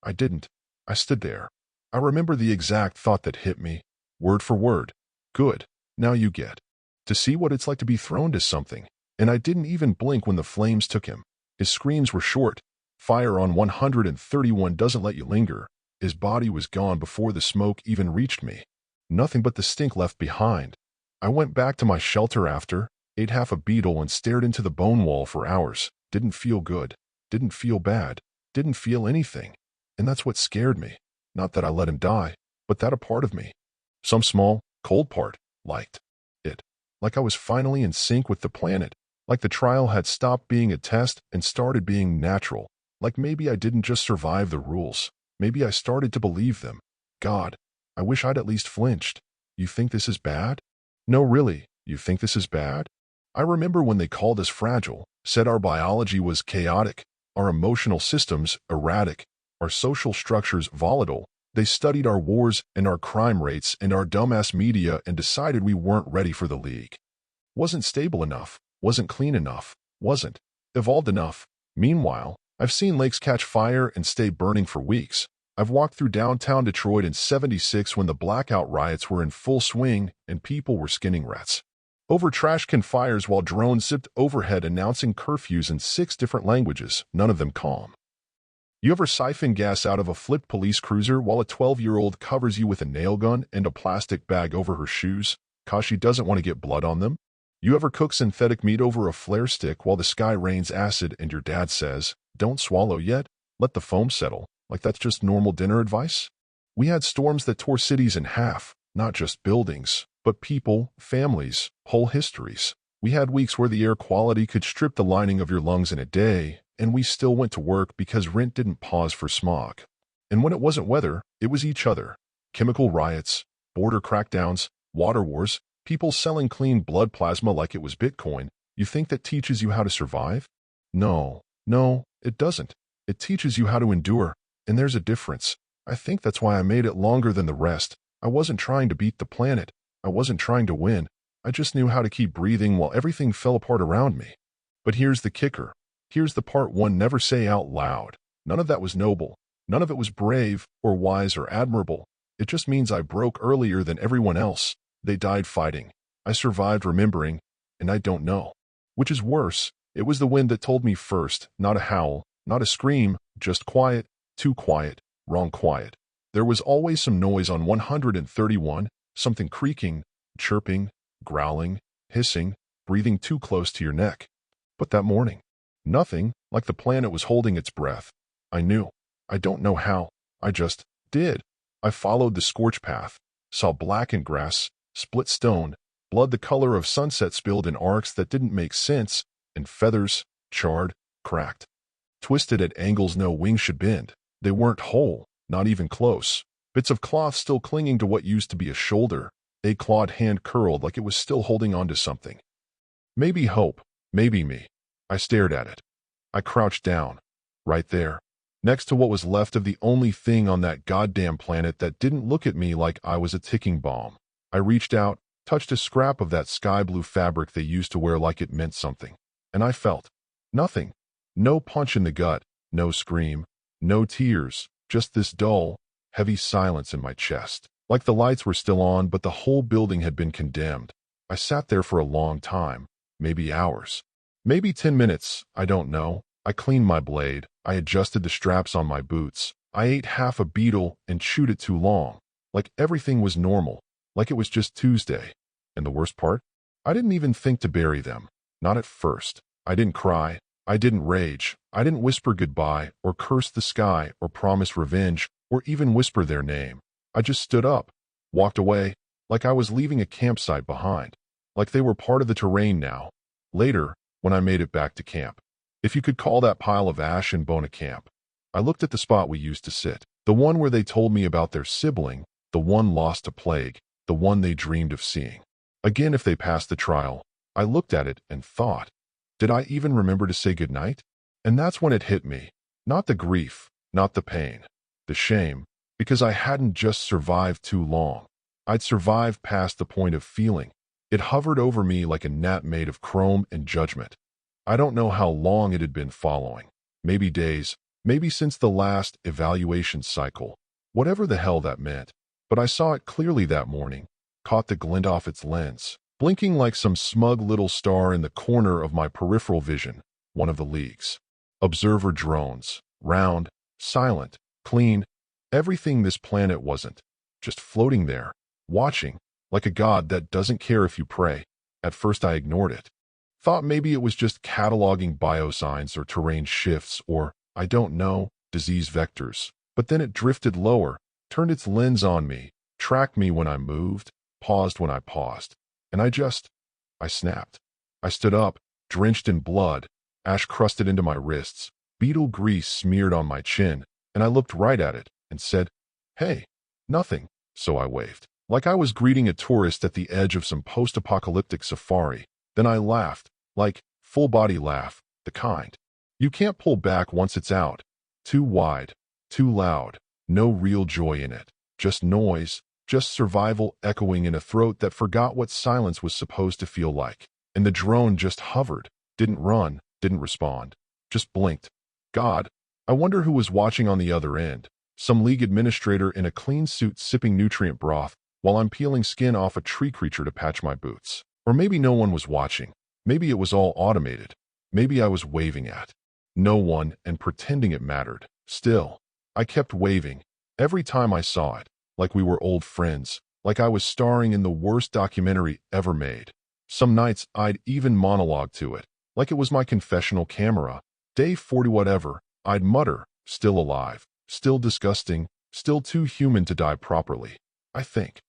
I didn't. I stood there. I remember the exact thought that hit me, word for word. Good, now you get to see what it's like to be thrown to something. And I didn't even blink when the flames took him. His screams were short. Fire on 131 doesn't let you linger. His body was gone before the smoke even reached me. Nothing but the stink left behind. I went back to my shelter after, ate half a beetle and stared into the bone wall for hours. Didn't feel good. Didn't feel bad. Didn't feel anything. And that's what scared me. Not that I let him die, but that a part of me, some small, cold part, liked it. Like I was finally in sync with the planet. Like the trial had stopped being a test and started being natural. Like maybe I didn't just survive the rules. Maybe I started to believe them. God, I wish I'd at least flinched. You think this is bad? No, really, you think this is bad? I remember when they called us fragile, said our biology was chaotic, our emotional systems erratic, our social structures volatile. They studied our wars and our crime rates and our dumbass media and decided we weren't ready for the League. Wasn't stable enough, wasn't clean enough, wasn't evolved enough. Meanwhile, I've seen lakes catch fire and stay burning for weeks. I've walked through downtown Detroit in '76 when the blackout riots were in full swing and people were skinning rats over trash can fires while drones zipped overhead announcing curfews in 6 different languages, none of them calm. You ever siphon gas out of a flipped police cruiser while a 12-year-old covers you with a nail gun and a plastic bag over her shoes, 'cause she doesn't want to get blood on them? You ever cook synthetic meat over a flare stick while the sky rains acid and your dad says, "Don't swallow yet, let the foam settle," like that's just normal dinner advice? We had storms that tore cities in half, not just buildings, but people, families, whole histories. We had weeks where the air quality could strip the lining of your lungs in a day, and we still went to work because rent didn't pause for smog. And when it wasn't weather, it was each other. Chemical riots, border crackdowns, water wars, people selling clean blood plasma like it was Bitcoin. You think that teaches you how to survive? No, it doesn't. It teaches you how to endure, and there's a difference. I think that's why I made it longer than the rest. I wasn't trying to beat the planet. I wasn't trying to win. I just knew how to keep breathing while everything fell apart around me. But here's the kicker. Here's the part one never say out loud. None of that was noble. None of it was brave or wise or admirable. It just means I broke earlier than everyone else. They died fighting. I survived remembering, and I don't know. Which is worse, it was the wind that told me first, not a howl, not a scream, just quiet, too quiet, wrong quiet. There was always some noise on 131, something creaking, chirping, growling, hissing, breathing too close to your neck. But that morning, nothing, like the planet was holding its breath. I knew. I don't know how. I just did. I followed the scorch path, saw blackened grass, split stone, blood the color of sunset spilled in arcs that didn't make sense, and feathers, charred, cracked, twisted at angles no wing should bend. They weren't whole, not even close. Bits of cloth still clinging to what used to be a shoulder, a clawed hand curled like it was still holding on to something. Maybe hope, maybe me. I stared at it. I crouched down, right there, next to what was left of the only thing on that goddamn planet that didn't look at me like I was a ticking bomb. I reached out, touched a scrap of that sky blue fabric they used to wear like it meant something. And I felt nothing. No punch in the gut, no scream, no tears, just this dull, heavy silence in my chest. Like the lights were still on, but the whole building had been condemned. I sat there for a long time, maybe hours. Maybe 10 minutes, I don't know. I cleaned my blade. I adjusted the straps on my boots. I ate half a beetle and chewed it too long. Like everything was normal. Like it was just Tuesday. And the worst part? I didn't even think to bury them. Not at first. I didn't cry. I didn't rage. I didn't whisper goodbye or curse the sky or promise revenge or even whisper their name. I just stood up, walked away, like I was leaving a campsite behind. Like they were part of the terrain now. Later, when I made it back to camp. If you could call that pile of ash and bone a camp. I looked at the spot we used to sit. The one where they told me about their sibling, the one lost to plague, the one they dreamed of seeing. Again, if they passed the trial, I looked at it and thought, did I even remember to say goodnight? And that's when it hit me. Not the grief, not the pain, the shame, because I hadn't just survived too long. I'd survived past the point of feeling. It hovered over me like a gnat made of chrome and judgment. I don't know how long it had been following. Maybe days, maybe since the last evaluation cycle. Whatever the hell that meant. But I saw it clearly that morning, caught the glint off its lens, blinking like some smug little star in the corner of my peripheral vision, one of the League's. Observer drones, round, silent, clean, everything this planet wasn't, just floating there, watching, like a god that doesn't care if you pray. At first I ignored it. Thought maybe it was just cataloging biosigns or terrain shifts or, I don't know, disease vectors. But then it drifted lower, turned its lens on me, tracked me when I moved, paused when I paused. And I snapped. I stood up, drenched in blood, ash crusted into my wrists, beetle grease smeared on my chin, and I looked right at it and said, "Hey, nothing." So I waved, like I was greeting a tourist at the edge of some post-apocalyptic safari. Then I laughed, like full-body laugh, the kind you can't pull back once it's out. Too wide, too loud, no real joy in it. Just noise, just survival echoing in a throat that forgot what silence was supposed to feel like. And the drone just hovered, didn't run, didn't respond, just blinked. God, I wonder who was watching on the other end. Some League administrator in a clean suit sipping nutrient broth while I'm peeling skin off a tree creature to patch my boots. Or maybe no one was watching. Maybe it was all automated. Maybe I was waving at no one and pretending it mattered. Still, I kept waving every time I saw it, like we were old friends, like I was starring in the worst documentary ever made. Some nights I'd even monologue to it, like it was my confessional camera. Day 40 whatever, I'd mutter, still alive, still disgusting, still too human to die properly. I think.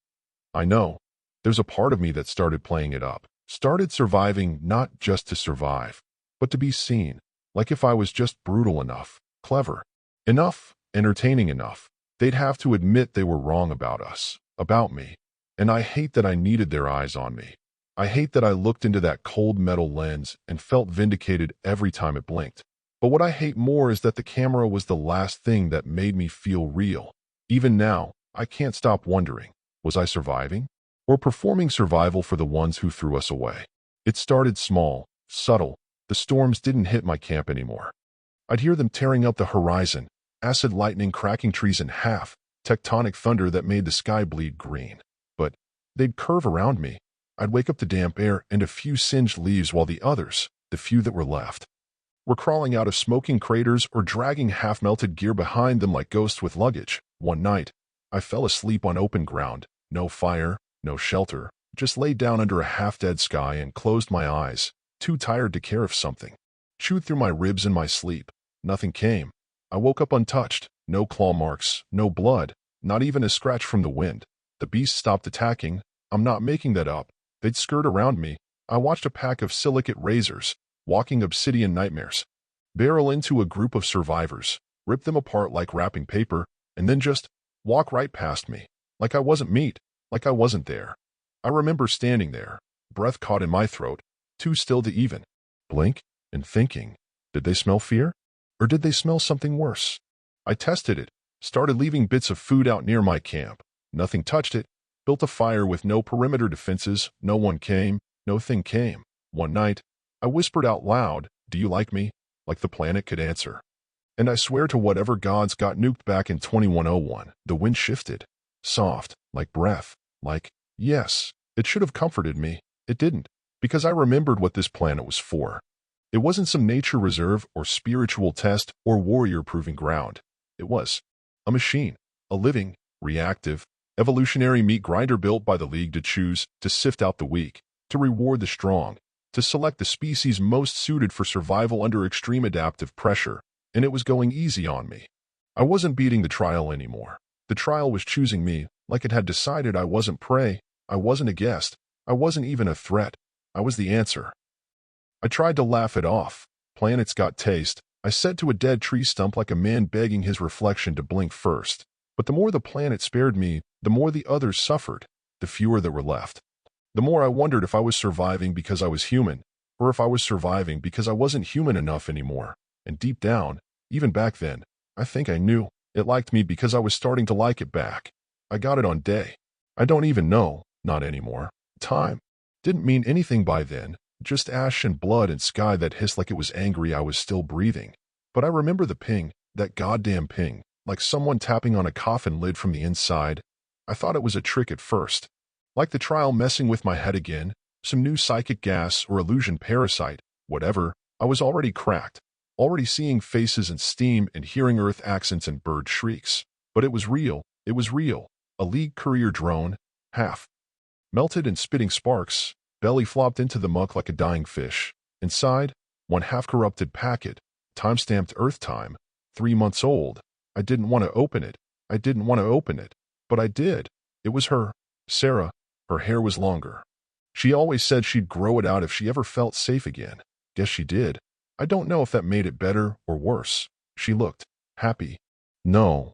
I know. There's a part of me that started playing it up, started surviving not just to survive, but to be seen, like if I was just brutal enough, clever enough, entertaining enough, they'd have to admit they were wrong about us, about me. And I hate that I needed their eyes on me. I hate that I looked into that cold metal lens and felt vindicated every time it blinked. But what I hate more is that the camera was the last thing that made me feel real. Even now, I can't stop wondering, was I surviving? Or performing survival for the ones who threw us away? It started small, subtle. The storms didn't hit my camp anymore. I'd hear them tearing up the horizon, acid lightning cracking trees in half, tectonic thunder that made the sky bleed green. But they'd curve around me. I'd wake up to damp air and a few singed leaves while the others, the few that were left, were crawling out of smoking craters or dragging half-melted gear behind them like ghosts with luggage. One night, I fell asleep on open ground, no fire, no shelter, just laid down under a half-dead sky and closed my eyes, too tired to care if something chewed through my ribs in my sleep. Nothing came. I woke up untouched, no claw marks, no blood, not even a scratch from the wind. The beasts stopped attacking. I'm not making that up. They'd skirt around me. I watched a pack of silicate razors, walking obsidian nightmares, barrel into a group of survivors, rip them apart like wrapping paper, and then just walk right past me, like I wasn't meat, like I wasn't there. I remember standing there, breath caught in my throat, too still to even blink, and thinking, did they smell fear? Or did they smell something worse? I tested it, started leaving bits of food out near my camp. Nothing touched it, built a fire with no perimeter defenses. No one came, no thing came. One night, I whispered out loud, do you like me? Like the planet could answer. And I swear to whatever gods got nuked back in 2101, the wind shifted. Soft, like breath, like, yes, it should have comforted me. It didn't, because I remembered what this planet was for. It wasn't some nature reserve or spiritual test or warrior-proving ground. It was a machine, a living, reactive, evolutionary meat grinder built by the League to choose, to sift out the weak, to reward the strong, to select the species most suited for survival under extreme adaptive pressure, and it was going easy on me. I wasn't beating the trial anymore. The trial was choosing me, like it had decided I wasn't prey, I wasn't a guest, I wasn't even a threat, I was the answer. I tried to laugh it off. Planets got taste, I said to a dead tree stump like a man begging his reflection to blink first. But the more the planet spared me, the more the others suffered, the fewer that were left. The more I wondered if I was surviving because I was human, or if I was surviving because I wasn't human enough anymore. And deep down, even back then, I think I knew it liked me because I was starting to like it back. I got it on day. I don't even know, not anymore. Time didn't mean anything by then, just ash and blood and sky that hissed like it was angry I was still breathing. But I remember the ping, that goddamn ping, like someone tapping on a coffin lid from the inside. I thought it was a trick at first. Like the trial messing with my head again, some new psychic gas or illusion parasite, whatever. I was already cracked, already seeing faces and steam and hearing earth accents and bird shrieks. But it was real, it was real. A League courier drone, half melted and spitting sparks, belly flopped into the muck like a dying fish. Inside, one half-corrupted packet, time-stamped Earth time, 3 months old. I didn't want to open it. I didn't want to open it. But I did. It was her, Sarah. Her hair was longer. She always said she'd grow it out if she ever felt safe again. Guess she did. I don't know if that made it better or worse. She looked happy. No,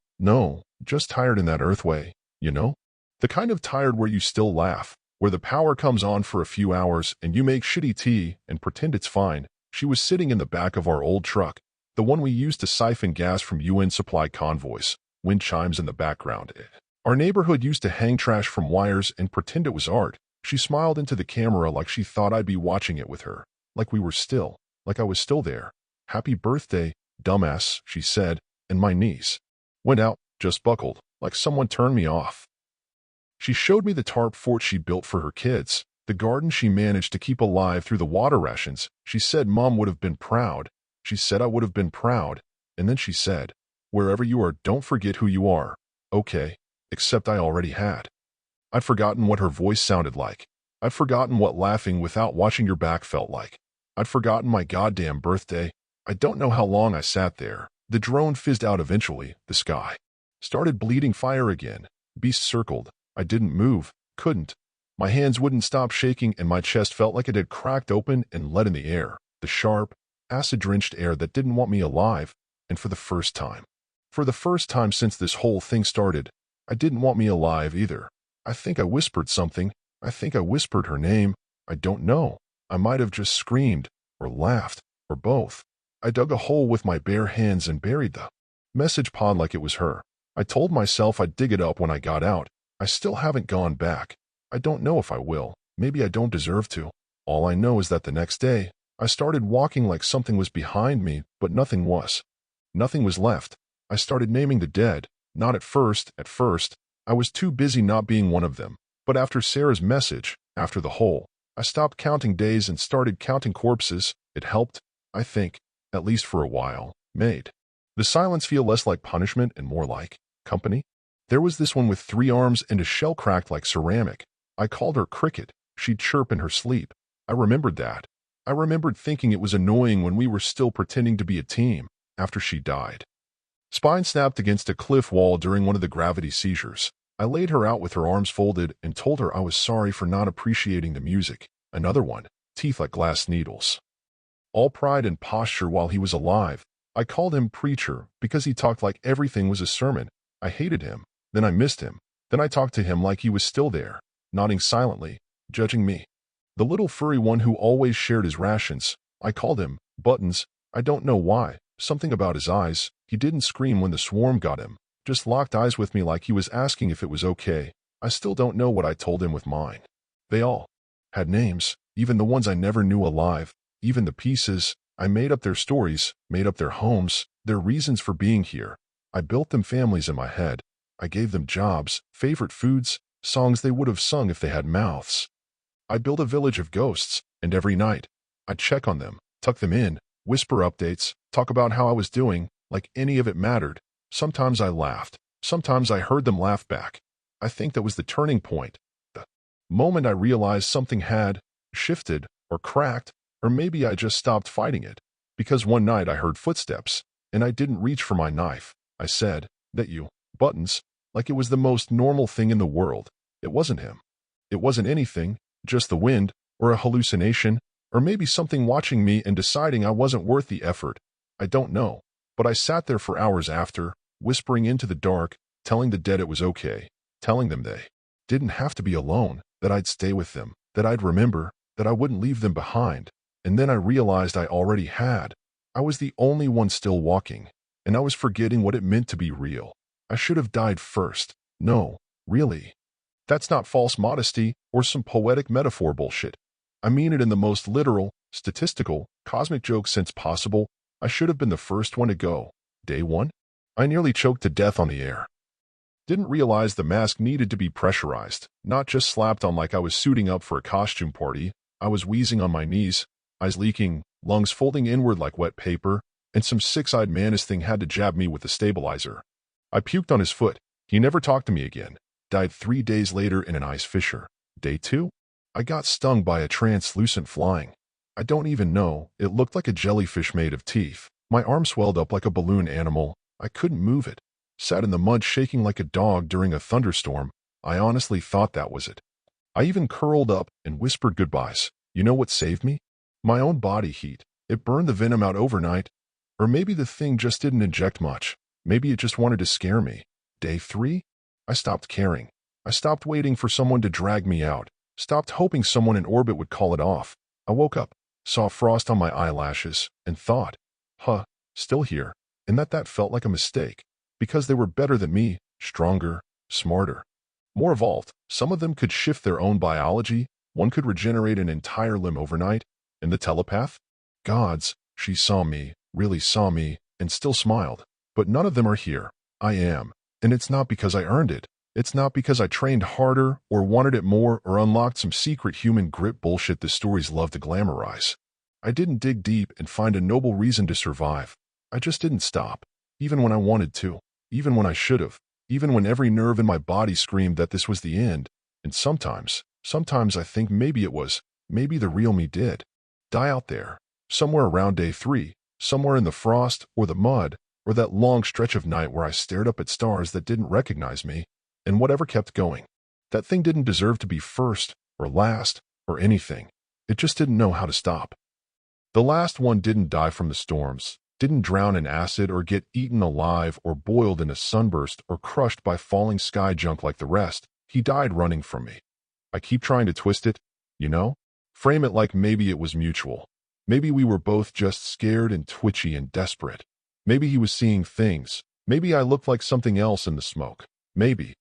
just tired in that Earth way, you know? The kind of tired where you still laugh, where the power comes on for a few hours and you make shitty tea and pretend it's fine. She was sitting in the back of our old truck, the one we used to siphon gas from UN supply convoys, wind chimes in the background. Our neighborhood used to hang trash from wires and pretend it was art. She smiled into the camera like she thought I'd be watching it with her, like we were still, like I was still there. Happy birthday, dumbass, she said, and my knees went out, just buckled, like someone turned me off. She showed me the tarp fort she built for her kids, the garden she managed to keep alive through the water rations. She said Mom would have been proud. She said I would have been proud. And then she said, wherever you are, don't forget who you are. Okay, except I already had. I'd forgotten what her voice sounded like. I'd forgotten what laughing without watching your back felt like. I'd forgotten my goddamn birthday. I don't know how long I sat there. The drone fizzed out eventually. The sky started bleeding fire again. Beasts circled. I didn't move, couldn't. My hands wouldn't stop shaking and my chest felt like it had cracked open and let in the air. The sharp, acid-drenched air that didn't want me alive. And for the first time since this whole thing started, I didn't want me alive either. I think I whispered something. I think I whispered her name. I don't know. I might have just screamed, or laughed, or both. I dug a hole with my bare hands and buried the message pod like it was her. I told myself I'd dig it up when I got out. I still haven't gone back. I don't know if I will. Maybe I don't deserve to. All I know is that the next day, I started walking like something was behind me, but nothing was. Nothing was left. I started naming the dead. Not at first. At first, I was too busy not being one of them. But after Sarah's message, after the whole, I stopped counting days and started counting corpses. It helped, I think, at least for a while. Made the silence feel less like punishment and more like company. There was this one with 3 arms and a shell cracked like ceramic. I called her Cricket. She'd chirp in her sleep. I remembered that. I remembered thinking it was annoying when we were still pretending to be a team after she died. Spine snapped against a cliff wall during one of the gravity seizures. I laid her out with her arms folded and told her I was sorry for not appreciating the music. Another one, teeth like glass needles. All pride and posture while he was alive. I called him preacher because he talked like everything was a sermon. I hated him. Then I missed him. Then I talked to him like he was still there, nodding silently, judging me. The little furry one who always shared his rations. I called him Buttons. I don't know why. Something about his eyes. He didn't scream when the swarm got him. Just locked eyes with me like he was asking if it was okay. I still don't know what I told him with mine. They all had names, even the ones I never knew alive, even the pieces. I made up their stories, made up their homes, their reasons for being here. I built them families in my head. I gave them jobs, favorite foods, songs they would have sung if they had mouths. I built a village of ghosts, and every night, I'd check on them, tuck them in, whisper updates, talk about how I was doing, like any of it mattered. Sometimes I laughed. Sometimes I heard them laugh back. I think that was the turning point. The moment I realized something had shifted or cracked, or maybe I just stopped fighting it. Because one night I heard footsteps, and I didn't reach for my knife. I said, "That you, Buttons," like it was the most normal thing in the world. It wasn't him. It wasn't anything, just the wind, or a hallucination, or maybe something watching me and deciding I wasn't worth the effort. I don't know. But I sat there for hours after, whispering into the dark, telling the dead it was okay, telling them they didn't have to be alone, that I'd stay with them, that I'd remember, that I wouldn't leave them behind. And then I realized I already had. I was the only one still walking, and I was forgetting what it meant to be real. I should have died first. No, really. That's not false modesty or some poetic metaphor bullshit. I mean it in the most literal, statistical, cosmic joke sense possible. I should have been the first one to go. Day one? I nearly choked to death on the air. Didn't realize the mask needed to be pressurized, not just slapped on like I was suiting up for a costume party. I was wheezing on my knees, eyes leaking, lungs folding inward like wet paper, and some six-eyed mantis thing had to jab me with a stabilizer. I puked on his foot. He never talked to me again. Died 3 days later in an ice fissure. Day 2? I got stung by a translucent flying. I don't even know. It looked like a jellyfish made of teeth. My arm swelled up like a balloon animal. I couldn't move it. Sat in the mud shaking like a dog during a thunderstorm. I honestly thought that was it. I even curled up and whispered goodbyes. You know what saved me? My own body heat. It burned the venom out overnight. Or maybe the thing just didn't inject much. Maybe it just wanted to scare me. Day 3? I stopped caring. I stopped waiting for someone to drag me out. Stopped hoping someone in orbit would call it off. I woke up, saw frost on my eyelashes, and thought, still here. And that felt like a mistake. Because they were better than me, stronger, smarter, more evolved. Some of them could shift their own biology. One could regenerate an entire limb overnight. And the telepath? Gods, she saw me, really saw me, and still smiled. But none of them are here. I am. And it's not because I earned it. It's not because I trained harder or wanted it more or unlocked some secret human grit bullshit the stories love to glamorize. I didn't dig deep and find a noble reason to survive. I just didn't stop. Even when I wanted to. Even when I should have. Even when every nerve in my body screamed that this was the end. And sometimes I think maybe it was. Maybe the real me did. Die out there. Somewhere around day 3. Somewhere in the frost or the mud. Or that long stretch of night where I stared up at stars that didn't recognize me. And whatever kept going. That thing didn't deserve to be first, or last, or anything. It just didn't know how to stop. The last one didn't die from the storms, didn't drown in acid or get eaten alive or boiled in a sunburst or crushed by falling sky junk like the rest. He died running from me. I keep trying to twist it, frame it like maybe it was mutual. Maybe we were both just scared and twitchy and desperate. Maybe he was seeing things. Maybe I looked like something else in the smoke. Maybe.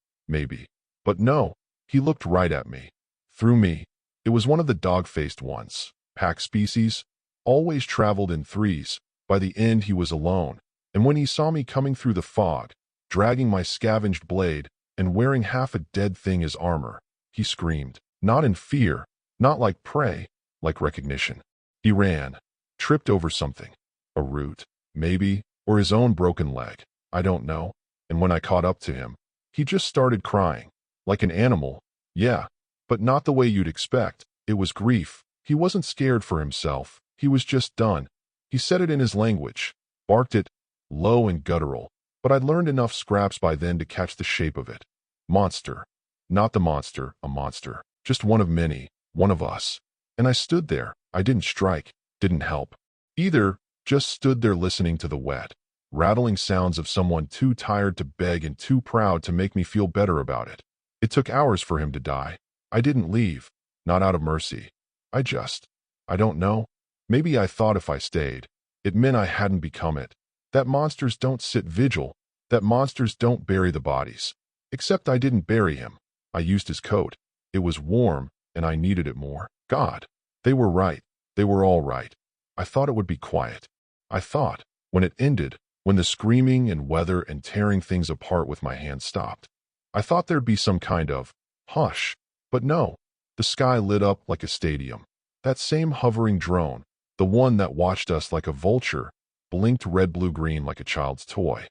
But no, he looked right at me. Through me. It was one of the dog-faced ones. Pack species. Always traveled in threes. By the end, he was alone. And when he saw me coming through the fog, dragging my scavenged blade, and wearing half a dead thing as armor, he screamed, not in fear, not like prey, like recognition. He ran, tripped over something, a root, maybe, or his own broken leg, I don't know, and when I caught up to him, he just started crying, like an animal, yeah, but not the way you'd expect. It was grief. He wasn't scared for himself, he was just done. He said it in his language, barked it, low and guttural, but I'd learned enough scraps by then to catch the shape of it. Monster. Not the monster, a monster. Just one of many, one of us. And I stood there. I didn't strike, didn't help. Either, just stood there listening to the wet, rattling sounds of someone too tired to beg and too proud to make me feel better about it. It took hours for him to die. I didn't leave, not out of mercy. I don't know. Maybe I thought if I stayed, it meant I hadn't become it. That monsters don't sit vigil, that monsters don't bury the bodies. Except I didn't bury him. I used his coat. It was warm, and I needed it more. God. They were right. They were all right. I thought it would be quiet. I thought, when it ended, when the screaming and weather and tearing things apart with my hand stopped, I thought there'd be some kind of hush. But no. The sky lit up like a stadium. That same hovering drone, the one that watched us like a vulture, blinked red, blue, green like a child's toy.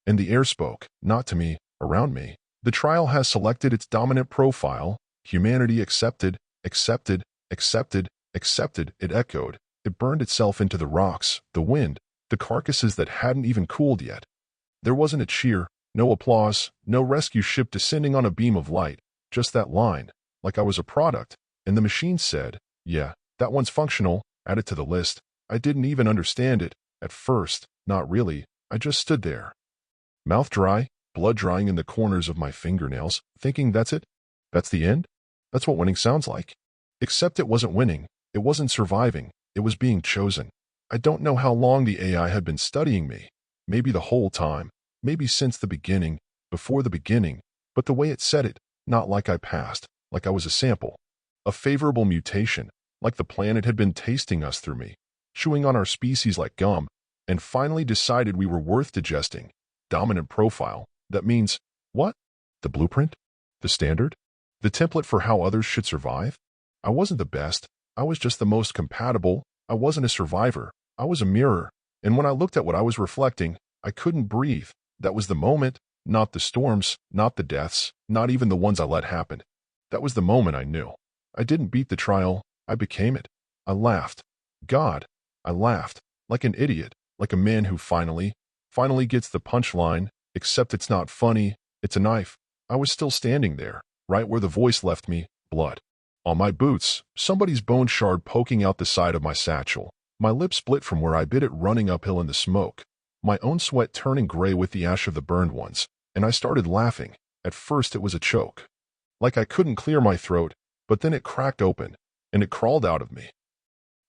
And the air spoke, not to me, around me. The trial has selected its dominant profile. Humanity accepted, accepted, accepted, accepted. It echoed. It burned itself into the rocks, the wind, the carcasses that hadn't even cooled yet. There wasn't a cheer, no applause, no rescue ship descending on a beam of light, just that line, like I was a product, and the machine said, yeah, that one's functional, add it to the list. I didn't even understand it, at first, not really. I just stood there. Mouth dry, blood drying in the corners of my fingernails, thinking that's it? That's the end? That's what winning sounds like. Except it wasn't winning, it wasn't surviving, it was being chosen. I don't know how long the AI had been studying me. Maybe the whole time, maybe since the beginning, before the beginning, but the way it said it, not like I passed, like I was a sample. A favorable mutation, like the planet had been tasting us through me, chewing on our species like gum, and finally decided we were worth digesting. Dominant profile, that means, what? The blueprint? The standard? The template for how others should survive? I wasn't the best, I was just the most compatible. I wasn't a survivor, I was a mirror, and when I looked at what I was reflecting, I couldn't breathe. That was the moment, not the storms, not the deaths, not even the ones I let happen. That was the moment I knew. I didn't beat the trial, I became it. I laughed. God, I laughed, like an idiot, like a man who finally gets the punchline, except it's not funny, it's a knife. I was still standing there, right where the voice left me, blood. On my boots, somebody's bone shard poking out the side of my satchel. My lip split from where I bit it running uphill in the smoke. My own sweat turning gray with the ash of the burned ones, and I started laughing. At first it was a choke. Like I couldn't clear my throat, but then it cracked open, and it crawled out of me.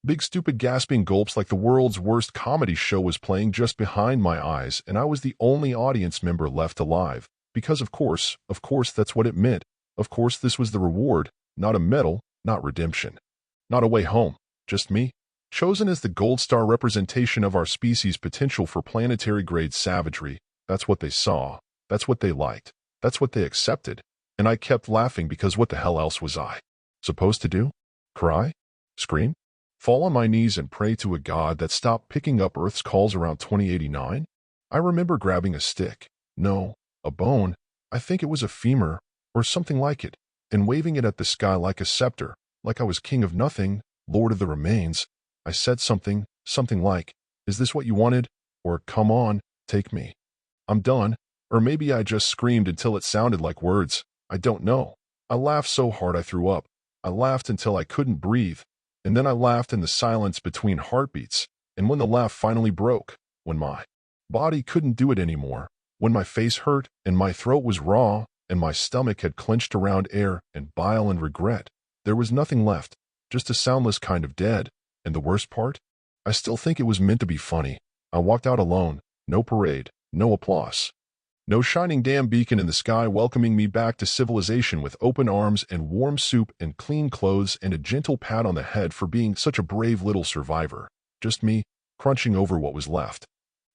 Big stupid gasping gulps like the world's worst comedy show was playing just behind my eyes, and I was the only audience member left alive. Because of course that's what it meant. Of course this was the reward, not a medal, not redemption. Not a way home, just me. Chosen as the gold star representation of our species' potential for planetary-grade savagery. That's what they saw. That's what they liked. That's what they accepted. And I kept laughing because what the hell else was I supposed to do? Cry? Scream? Fall on my knees and pray to a god that stopped picking up Earth's calls around 2089? I remember grabbing a stick. No, a bone. I think it was a femur, or something like it, and waving it at the sky like a scepter, like I was king of nothing, lord of the remains. I said something like, is this what you wanted? Or, come on, take me. I'm done. Or maybe I just screamed until it sounded like words. I don't know. I laughed so hard I threw up. I laughed until I couldn't breathe. And then I laughed in the silence between heartbeats. And when the laugh finally broke, when my body couldn't do it anymore, when my face hurt and my throat was raw and my stomach had clenched around air and bile and regret, there was nothing left, just a soundless kind of dead. And the worst part? I still think it was meant to be funny. I walked out alone, no parade, no applause. No shining damn beacon in the sky welcoming me back to civilization with open arms and warm soup and clean clothes and a gentle pat on the head for being such a brave little survivor. Just me, crunching over what was left.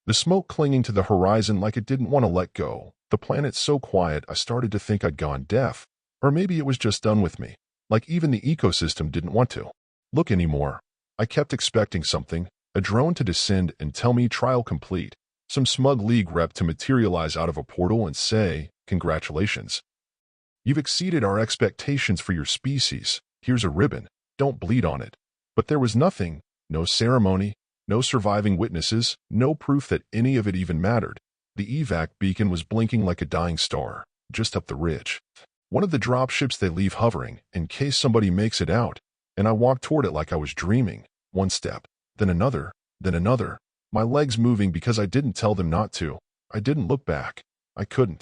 The smoke clinging to the horizon like it didn't want to let go. The planet so quiet I started to think I'd gone deaf. Or maybe it was just done with me. Like even the ecosystem didn't want to look anymore. I kept expecting something, a drone to descend and tell me trial complete. Some smug League rep to materialize out of a portal and say, "Congratulations. You've exceeded our expectations for your species. Here's a ribbon. Don't bleed on it." But there was nothing, no ceremony, no surviving witnesses, no proof that any of it even mattered. The evac beacon was blinking like a dying star, just up the ridge. One of the dropships they leave hovering, in case somebody makes it out, and I walked toward it like I was dreaming. One step, then another, my legs moving because I didn't tell them not to. I didn't look back. I couldn't.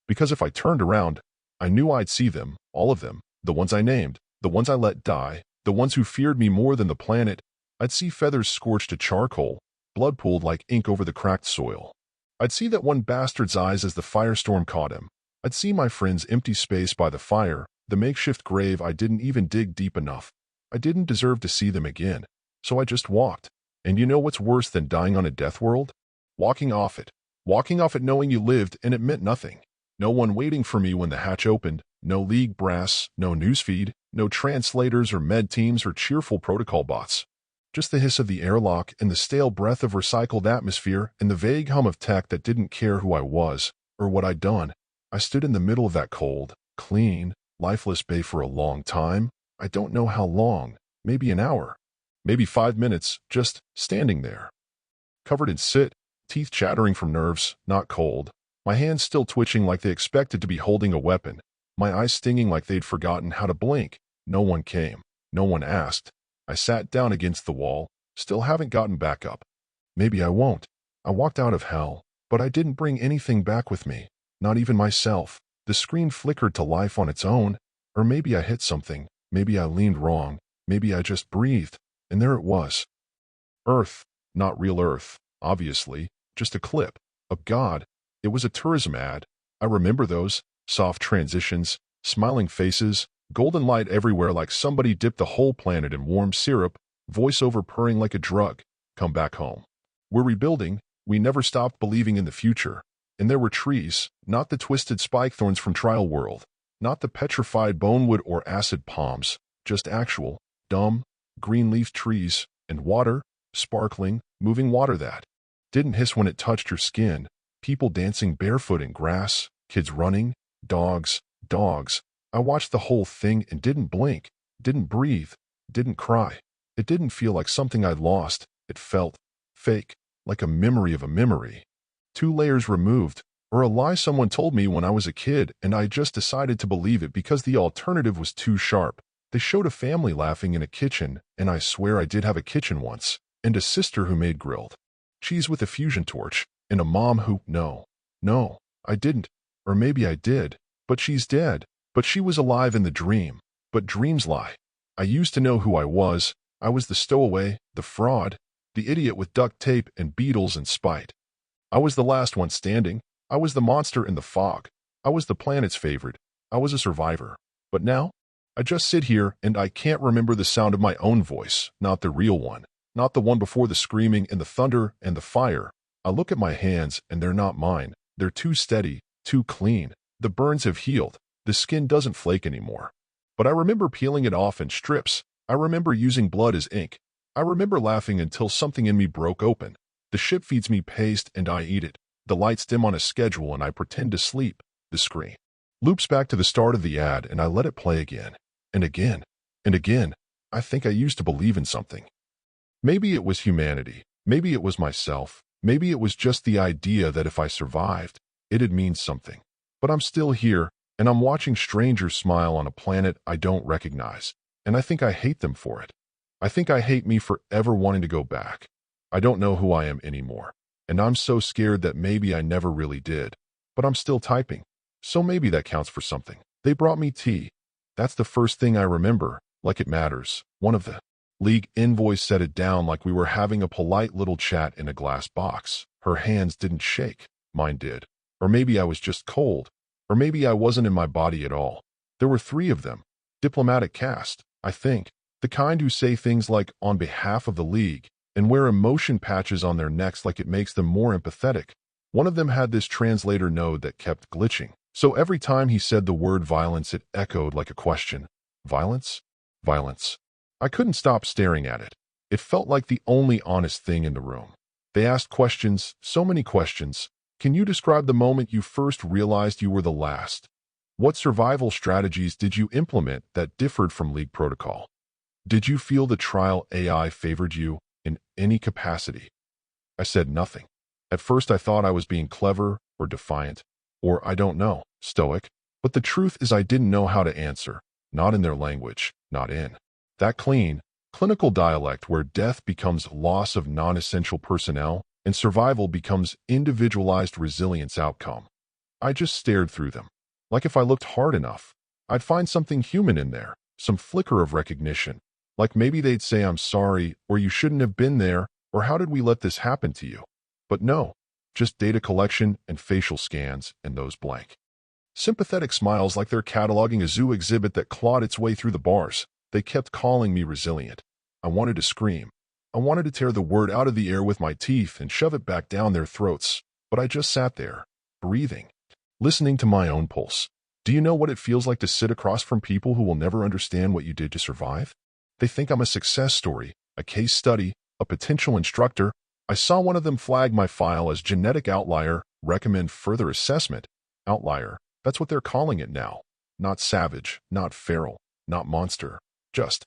Because if I turned around, I knew I'd see them, all of them, the ones I named, the ones I let die, the ones who feared me more than the planet. I'd see feathers scorched to charcoal, blood pooled like ink over the cracked soil. I'd see that one bastard's eyes as the firestorm caught him. I'd see my friend's empty space by the fire, the makeshift grave I didn't even dig deep enough. I didn't deserve to see them again, so I just walked. And you know what's worse than dying on a death world? Walking off it knowing you lived and it meant nothing. No one waiting for me when the hatch opened, no League brass, no newsfeed, no translators or med teams or cheerful protocol bots. Just the hiss of the airlock and the stale breath of recycled atmosphere and the vague hum of tech that didn't care who I was or what I'd done. I stood in the middle of that cold, clean, lifeless bay for a long time. I don't know how long, maybe an hour, maybe 5 minutes, just standing there. Covered in soot, teeth chattering from nerves, not cold. My hands still twitching like they expected to be holding a weapon. My eyes stinging like they'd forgotten how to blink. No one came. No one asked. I sat down against the wall, still haven't gotten back up. Maybe I won't. I walked out of hell, but I didn't bring anything back with me. Not even myself. The screen flickered to life on its own. Or maybe I hit something. Maybe I leaned wrong. Maybe I just breathed. And there it was. Earth. Not real Earth, obviously. Just a clip. Of God. It was a tourism ad. I remember those. Soft transitions. Smiling faces. Golden light everywhere like somebody dipped the whole planet in warm syrup. Voiceover purring like a drug. Come back home. We're rebuilding. We never stopped believing in the future. And there were trees, not the twisted spike thorns from Trial World, not the petrified bonewood or acid palms, just actual, dumb, green-leaf trees, and water, sparkling, moving water that didn't hiss when it touched your skin, people dancing barefoot in grass, kids running, dogs. I watched the whole thing and didn't blink, didn't breathe, didn't cry. It didn't feel like something I'd lost. It felt fake, like a memory of a memory. 2 layers removed, or a lie someone told me when I was a kid and I just decided to believe it because the alternative was too sharp. They showed a family laughing in a kitchen, and I swear I did have a kitchen once, and a sister who made grilled cheese with a fusion torch, and a mom who, no, I didn't, or maybe I did, but she's dead, but she was alive in the dream, but dreams lie. I used to know who I was the stowaway, the fraud, the idiot with duct tape and beetles and spite. I was the last one standing. I was the monster in the fog. I was the planet's favorite. I was a survivor. But now, I just sit here and I can't remember the sound of my own voice, not the real one, not the one before the screaming and the thunder and the fire. I look at my hands and they're not mine. They're too steady, too clean. The burns have healed. The skin doesn't flake anymore. But I remember peeling it off in strips. I remember using blood as ink. I remember laughing until something in me broke open. The ship feeds me paste and I eat it. The lights dim on a schedule and I pretend to sleep. The screen loops back to the start of the ad and I let it play again. And again. And again. I think I used to believe in something. Maybe it was humanity. Maybe it was myself. Maybe it was just the idea that if I survived, it'd mean something. But I'm still here, and I'm watching strangers smile on a planet I don't recognize. And I think I hate them for it. I think I hate me for ever wanting to go back. I don't know who I am anymore, and I'm so scared that maybe I never really did. But I'm still typing, so maybe that counts for something. They brought me tea. That's the first thing I remember, like it matters. One of the League envoys set it down like we were having a polite little chat in a glass box. Her hands didn't shake. Mine did. Or maybe I was just cold. Or maybe I wasn't in my body at all. There were 3 of them. Diplomatic caste, I think. The kind who say things like, on behalf of the League, and wear emotion patches on their necks like it makes them more empathetic. One of them had this translator node that kept glitching. So every time he said the word violence, it echoed like a question. Violence? Violence. I couldn't stop staring at it. It felt like the only honest thing in the room. They asked questions, so many questions. Can you describe the moment you first realized you were the last? What survival strategies did you implement that differed from League protocol? Did you feel the trial AI favored you in any capacity? I said nothing. At first I thought I was being clever or defiant, or I don't know, stoic. But the truth is I didn't know how to answer, not in their language, not in that clean, clinical dialect where death becomes loss of non-essential personnel and survival becomes individualized resilience outcome. I just stared through them. Like if I looked hard enough, I'd find something human in there, some flicker of recognition. Like maybe they'd say I'm sorry, or you shouldn't have been there, or how did we let this happen to you? But no, just data collection and facial scans and those blank. Sympathetic smiles like they're cataloging a zoo exhibit that clawed its way through the bars. They kept calling me resilient. I wanted to scream. I wanted to tear the word out of the air with my teeth and shove it back down their throats. But I just sat there, breathing, listening to my own pulse. Do you know what it feels like to sit across from people who will never understand what you did to survive? They think I'm a success story, a case study, a potential instructor. I saw one of them flag my file as genetic outlier, recommend further assessment. Outlier, that's what they're calling it now. Not savage, not feral, not monster. Just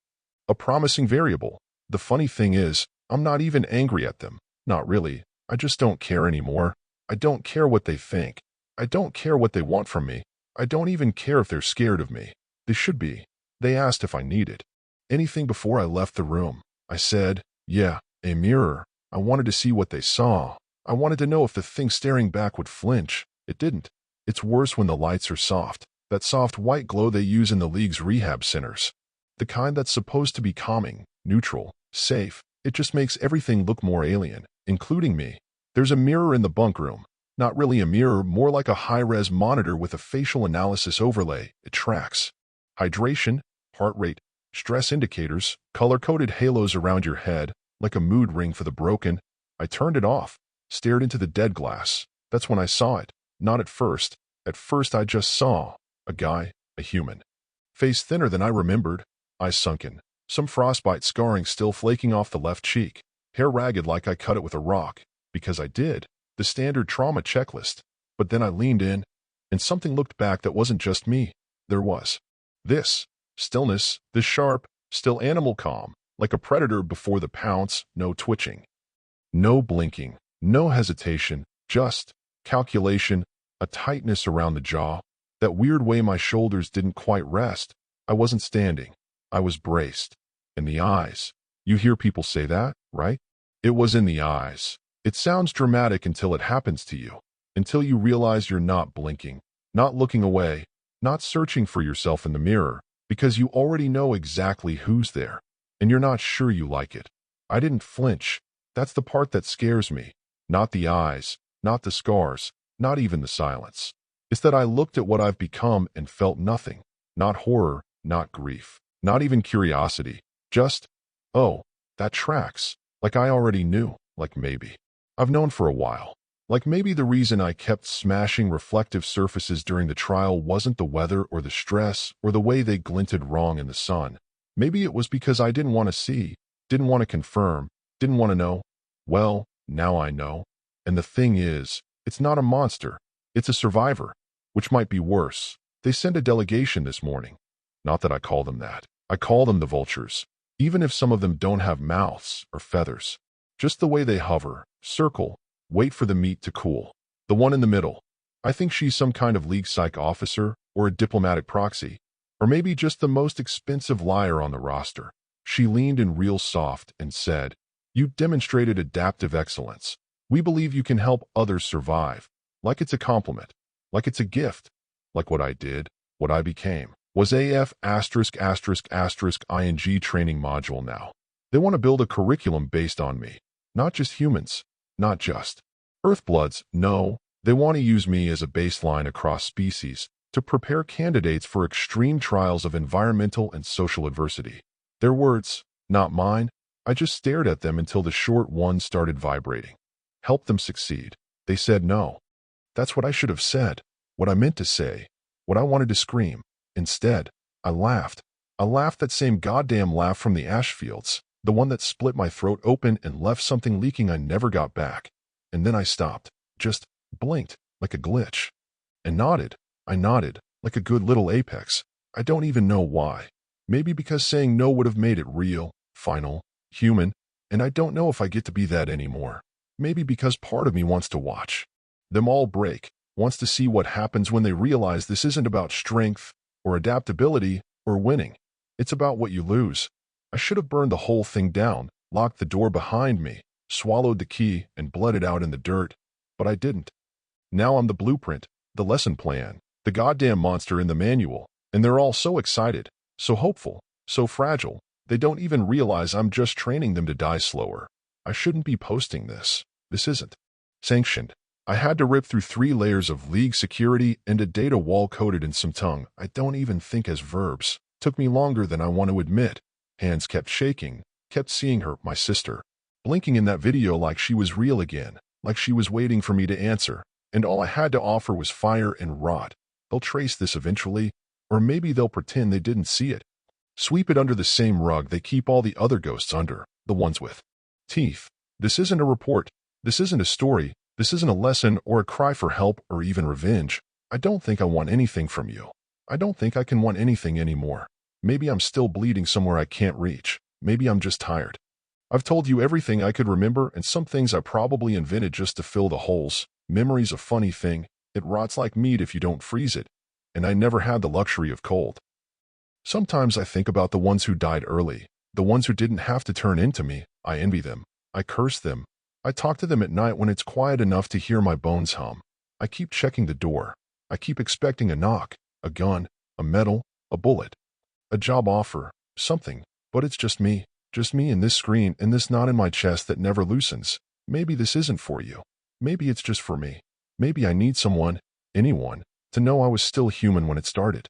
a promising variable. The funny thing is, I'm not even angry at them. Not really. I just don't care anymore. I don't care what they think. I don't care what they want from me. I don't even care if they're scared of me. They should be. They asked if I needed anything before I left the room. I said, yeah, a mirror. I wanted to see what they saw. I wanted to know if the thing staring back would flinch. It didn't. It's worse when the lights are soft. That soft white glow they use in the League's rehab centers. The kind that's supposed to be calming, neutral, safe. It just makes everything look more alien, including me. There's a mirror in the bunk room. Not really a mirror, more like a high-res monitor with a facial analysis overlay. It tracks hydration, heart rate, stress indicators, color-coded halos around your head, like a mood ring for the broken. I turned it off, stared into the dead glass. That's when I saw it. Not at first. At first I just saw a guy, a human. Face thinner than I remembered, eyes sunken, some frostbite scarring still flaking off the left cheek, hair ragged like I cut it with a rock, because I did, the standard trauma checklist. But then I leaned in, and something looked back that wasn't just me. There was this stillness, this sharp, still animal calm, like a predator before the pounce, no twitching, no blinking, no hesitation, just calculation, a tightness around the jaw, that weird way my shoulders didn't quite rest. I wasn't standing. I was braced. In the eyes. You hear people say that, right? It was in the eyes. It sounds dramatic until it happens to you. Until you realize you're not blinking, not looking away, not searching for yourself in the mirror, because you already know exactly who's there, and you're not sure you like it. I didn't flinch. That's the part that scares me. Not the eyes, not the scars, not even the silence. It's that I looked at what I've become and felt nothing. Not horror, not grief, not even curiosity. Just, oh, that tracks. Like I already knew, like maybe I've known for a while. Like maybe the reason I kept smashing reflective surfaces during the trial wasn't the weather or the stress or the way they glinted wrong in the sun. Maybe it was because I didn't want to see, didn't want to confirm, didn't want to know. Well, now I know. And the thing is, it's not a monster. It's a survivor, which might be worse. They sent a delegation this morning. Not that I call them that. I call them the vultures. Even if some of them don't have mouths or feathers. Just the way they hover, circle, wait for the meat to cool. The one in the middle. I think she's some kind of League psych officer or a diplomatic proxy. Or maybe just the most expensive liar on the roster. She leaned in real soft and said, "You demonstrated adaptive excellence. We believe you can help others survive. Like it's a compliment. Like it's a gift. Like what I did, what I became, was AF ****** ING training module now. They want to build a curriculum based on me. Not just humans. Not just Earthbloods. No, they want to use me as a baseline across species to prepare candidates for extreme trials of environmental and social adversity. Their words, not mine. I just stared at them until the short one started vibrating. Help them succeed. They said no. That's what I should have said, what I meant to say, what I wanted to scream. Instead, I laughed. I laughed, that same goddamn laugh from the ash fields, the one that split my throat open and left something leaking I never got back. And then I stopped, just blinked, like a glitch, and nodded. I nodded, like a good little apex. I don't even know why. Maybe because saying no would have made it real, final, human, and I don't know if I get to be that anymore. Maybe because part of me wants to watch them all break, wants to see what happens when they realize this isn't about strength or adaptability or winning. It's about what you lose. I should have burned the whole thing down, locked the door behind me, swallowed the key, and bled it out in the dirt, but I didn't. Now I'm the blueprint, the lesson plan, the goddamn monster in the manual, and they're all so excited, so hopeful, so fragile, they don't even realize I'm just training them to die slower. I shouldn't be posting this. This isn't sanctioned. I had to rip through 3 layers of League security and a data wall coded in some tongue I don't even think as verbs. Took me longer than I want to admit. Hands kept shaking, kept seeing her, my sister, blinking in that video like she was real again, like she was waiting for me to answer, and all I had to offer was fire and rot. They'll trace this eventually, or maybe they'll pretend they didn't see it. Sweep it under the same rug they keep all the other ghosts under, the ones with teeth. This isn't a report. This isn't a story. This isn't a lesson or a cry for help or even revenge. I don't think I want anything from you. I don't think I can want anything anymore. Maybe I'm still bleeding somewhere I can't reach. Maybe I'm just tired. I've told you everything I could remember and some things I probably invented just to fill the holes. Memory's a funny thing. It rots like meat if you don't freeze it. And I never had the luxury of cold. Sometimes I think about the ones who died early, the ones who didn't have to turn into me. I envy them. I curse them. I talk to them at night when it's quiet enough to hear my bones hum. I keep checking the door. I keep expecting a knock, a gun, a medal, a bullet, a job offer, something, but it's just me in this screen and this knot in my chest that never loosens. Maybe this isn't for you. Maybe it's just for me. Maybe I need someone, anyone, to know I was still human when it started.